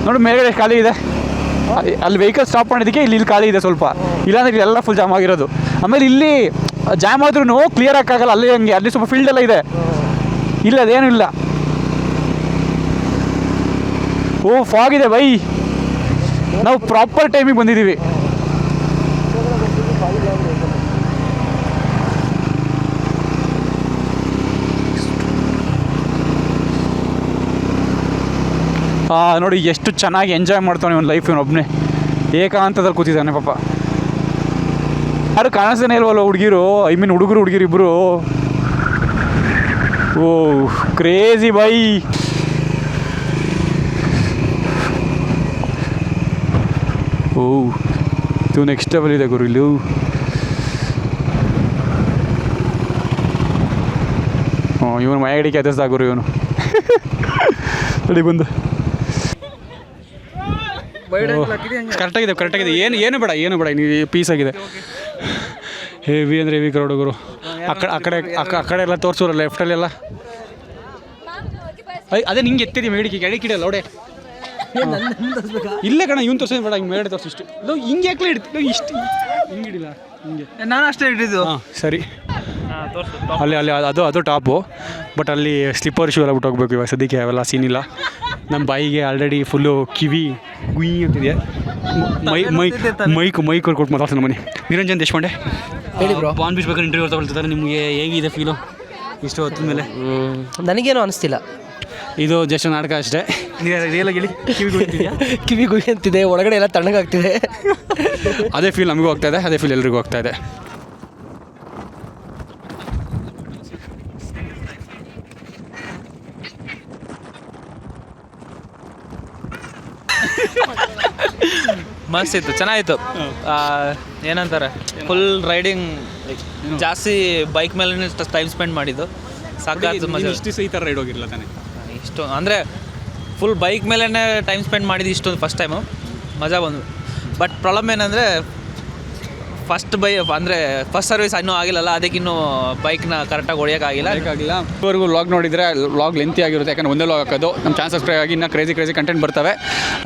ನೋಡಿ ಮೇಲ್ಗಡೆ ಖಾಲಿ ಇದೆ. ಅಲ್ಲಿ ವೆಹಿಕಲ್ ಸ್ಟಾಪ್ ಮಾಡಿದ್ದಕ್ಕೆ ಇಲ್ಲಿ ಖಾಲಿ ಇದೆ ಸ್ವಲ್ಪ, ಇಲ್ಲಾಂದ್ರೆ ಇಲ್ಲೆಲ್ಲ ಫುಲ್ ಜಾಮ್ ಆಗಿರೋದು. ಆಮೇಲೆ ಇಲ್ಲಿ ಜಾಮ್ ಆದ್ರೂ ಕ್ಲಿಯರ್ ಆಗೋಕ್ಕಾಗಲ್ಲ, ಅಲ್ಲಿ ಹಂಗೆ ಅಲ್ಲಿ ಸ್ವಲ್ಪ ಫೀಲ್ಡ್ ಎಲ್ಲ ಇದೆ, ಇಲ್ಲ ಅದೇನೂ ಇಲ್ಲ. ಓ ಫಾಗ್ ಇದೆ ಬೈ, ನಾವು ಪ್ರಾಪರ್ ಟೈಮಿಗೆ ಬಂದಿದ್ದೀವಿ. ನೋಡಿ ಎಷ್ಟು ಚೆನ್ನಾಗಿ ಎಂಜಾಯ್ ಮಾಡ್ತಾನೆ ಇವನು ಲೈಫ್. ಇವನೊಬ್ಬನೇ ಏಕಾಂತದಲ್ಲಿ ಕೂತಿದ್ದಾನೆ ಪಾಪ. ಯಾರು ಕಾಣಿಸ್ತಾನೆ ಇಲ್ವಲ್ಲ ಹುಡುಗಿರು, ಹುಡುಗರು ಇಬ್ಬರು. ಓ ಕ್ರೇಜಿ ಬೈ. ಓ ಇದು ನೆಕ್ಸ್ಟ್ ಲೆವೆಲ್ ಇದೆ ಗುರು ಇಲ್ಲಿ. ಇವನು ಮೈಗಡಿಕೆ ಎತ್ತಿಸ್ದ ಗುರು ಇವನು. ಅಲ್ಲಿ ಬಂದು ಕರೆಕ್ಟಾಗಿದೆ. ಏನು ಬೇಡ ನೀವು ಪೀಸ್ ಆಗಿದೆ. ಹೆವಿ ಅಂದರೆ ಹೆವಿ ಕ್ರೌಡ್ ಗುರು. ಆ ಕಡೆ ಎಲ್ಲ ತೋರಿಸೋರು ಲೆಫ್ಟಲ್ಲೆಲ್ಲ. ಅದೇ ನಿಂಗೆ ಎತ್ತಿದೆ ಮೇಡಿಕೆ ಎಡಕಿಡಲ್ಲ ನೋಡೆ. ಇಲ್ಲ ಕಣ, ಇವ್ನು ತೋರಿಸೋದು ಬೇಡ, ಹಿಂಗೆ ಮೇಡೆ ತೋರಿಸಿ ಇಷ್ಟು. ಹಿಂಗೆ ಯಾಕೆ ಇಡ್ತೀವಿ ಇಷ್ಟು, ಹಿಂಗೆ ಹಿಡಿಲ್ಲ, ಹಿಂಗೆ ನಾನು ಅಷ್ಟೇ ಹಿಡಿದು. ಹಾಂ ಸರಿ, ಅಲ್ಲಿ ಅದು ಟಾಪು. ಬಟ್ ಅಲ್ಲಿ ಸ್ಲಿಪ್ಪರ್ ಶೂ ಎಲ್ಲ ಬಿಟ್ಟು ಹೋಗ್ಬೇಕು ಇವಾಗ ಸದ್ಯಕ್ಕೆ, ಅವೆಲ್ಲ ಸೀನಿಲ್ಲ. ನಮ್ಮ ಬಾಯಿಗೆ ಆಲ್ರೆಡಿ ಫುಲ್ಲು ಕಿವಿ ಗುಯ್ ಅಂತಿದೆ. ಮೈಕ್ ಕೊಟ್ಟು ಮಾತಾಡ್ತಾನೆ ಮನೆ. ನಿರಂಜನ್ ದೇಶಪಾಂಡೆ ಹೇಳಿ ಬ್ರೋ. ಬಾನ್ ಬೀಚ್ ಬೇಕಾದ್ರೆ ಇಂಟರ್ವ್ಯೂ ತಗೊಳ್ತಿದ್ದಾರೆ. ನಿಮಗೆ ಹೇಗಿದೆ ಫೀಲು ಇಷ್ಟು ಹೊತ್ತಿನ ಮೇಲೆ? ನನಗೇನು ಅನಿಸ್ತಿಲ್ಲ, ಇದು ಜಸ್ಟ್ ನಾಟಕ ಅಷ್ಟೇ. ರಿಯಲಾಗಿ ಹೇಳಿ, ಕಿವಿ ಗುಯ್ ಅಂತಿದೆ, ಒಳಗಡೆ ಎಲ್ಲ ತಣ್ಣಗಾಗ್ತಿದೆ. ಅದೇ ಫೀಲ್ ನಮಗೂ ಆಗ್ತಾ ಇದೆ, ಅದೇ ಫೀಲ್ ಎಲ್ರಿಗೂ ಆಗ್ತಾ ಇದೆ. ಮಸ್ತ್ ಇತ್ತು, ಚೆನ್ನಾಗಿತ್ತು. ಏನಂತಾರೆ, ಫುಲ್ ರೈಡಿಂಗ್ ಜಾಸ್ತಿ ಬೈಕ್ ಮೇಲೆ ಟೈಮ್ ಸ್ಪೆಂಡ್ ಮಾಡಿದ್ದು. ಸಾಕಾಯ್ತು ಮಜಾ. ಈ ಥರ ರೈಡ್ ಹೋಗಿರಲ್ಲ ತಾನೆ? ಇಷ್ಟು ಅಂದರೆ ಫುಲ್ ಬೈಕ್ ಮೇಲೇ ಟೈಮ್ ಸ್ಪೆಂಡ್ ಮಾಡಿದ್ದು ಇಷ್ಟೊಂದು ಫಸ್ಟ್ ಟೈಮು, ಮಜಾ ಬಂದು. ಬಟ್ ಪ್ರಾಬ್ಲಮ್ ಏನಂದರೆ ಫಸ್ಟ್ ಸರ್ವಿಸ್ ಇನ್ನೂ ಆಗಿಲ್ಲಲ್ಲ, ಅದಕ್ಕಿನ್ನೂ ಬೈಕ್ನ ಕರೆಕ್ಟಾಗಿ ಹೊಡಿಯೋಕ್ಕಾಗಿಲ್ಲ. ಇದುವರೆಗೂ ವ್ಲಾಗ್ ನೋಡಿದರೆ ವ್ಲಾಗ್ ಲೆಂತಿ ಆಗಿರುತ್ತೆ, ಯಾಕಂದರೆ ಒಂದೇ ವ್ಲಾಗ್ ಹಾಕೋದು. ನಮ್ಮ ಚಾನಲ್ ಸಬ್ಸ್ಕ್ರೈಬ್ ಆಗಿ ಇನ್ನೂ ಕ್ರೇಜಿ ಕಂಟೆಂಟ್ ಬರ್ತವೆ.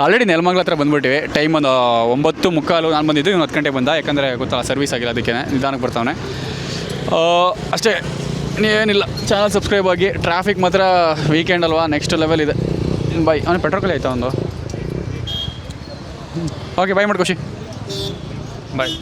ಆಲ್ರೆಡಿ ನೆಲಮಂಗಲ ಹತ್ರ ಬಂದುಬಿಟ್ಟಿವಿ. ಟೈಮ್ ಒಂದು 9:45 ನಾನು ಬಂದಿದ್ದು, ಇನ್ನು 10 ಗಂಟೆಗೆ ಬಂದ. ಯಾಕಂದರೆ ಗೊತ್ತಲ್ಲ ಸರ್ವಿಸ್ ಆಗಿಲ್ಲ, ಅದಕ್ಕೆ ನಿಧಾನಕ್ಕೆ ಬರ್ತಾವನೆ ಅಷ್ಟೇ, ಏನಿಲ್ಲ. ಚಾನಲ್ ಸಬ್ಸ್ಕ್ರೈಬ್ ಆಗಿ. ಟ್ರಾಫಿಕ್ ಮಾತ್ರ ವೀಕೆಂಡ್ ಅಲ್ವಾ, ನೆಕ್ಸ್ಟ್ ಲೆವೆಲ್ ಇದೆ. ಬಾಯ್. ಅವನು ಪೆಟ್ರೋಲ್ ಖಾಲಿ ಆಯ್ತಾ ಒಂದು? ಓಕೆ ಬಾಯ್ ಮಾಡಿ ಖುಷಿ, ಬಾಯ್.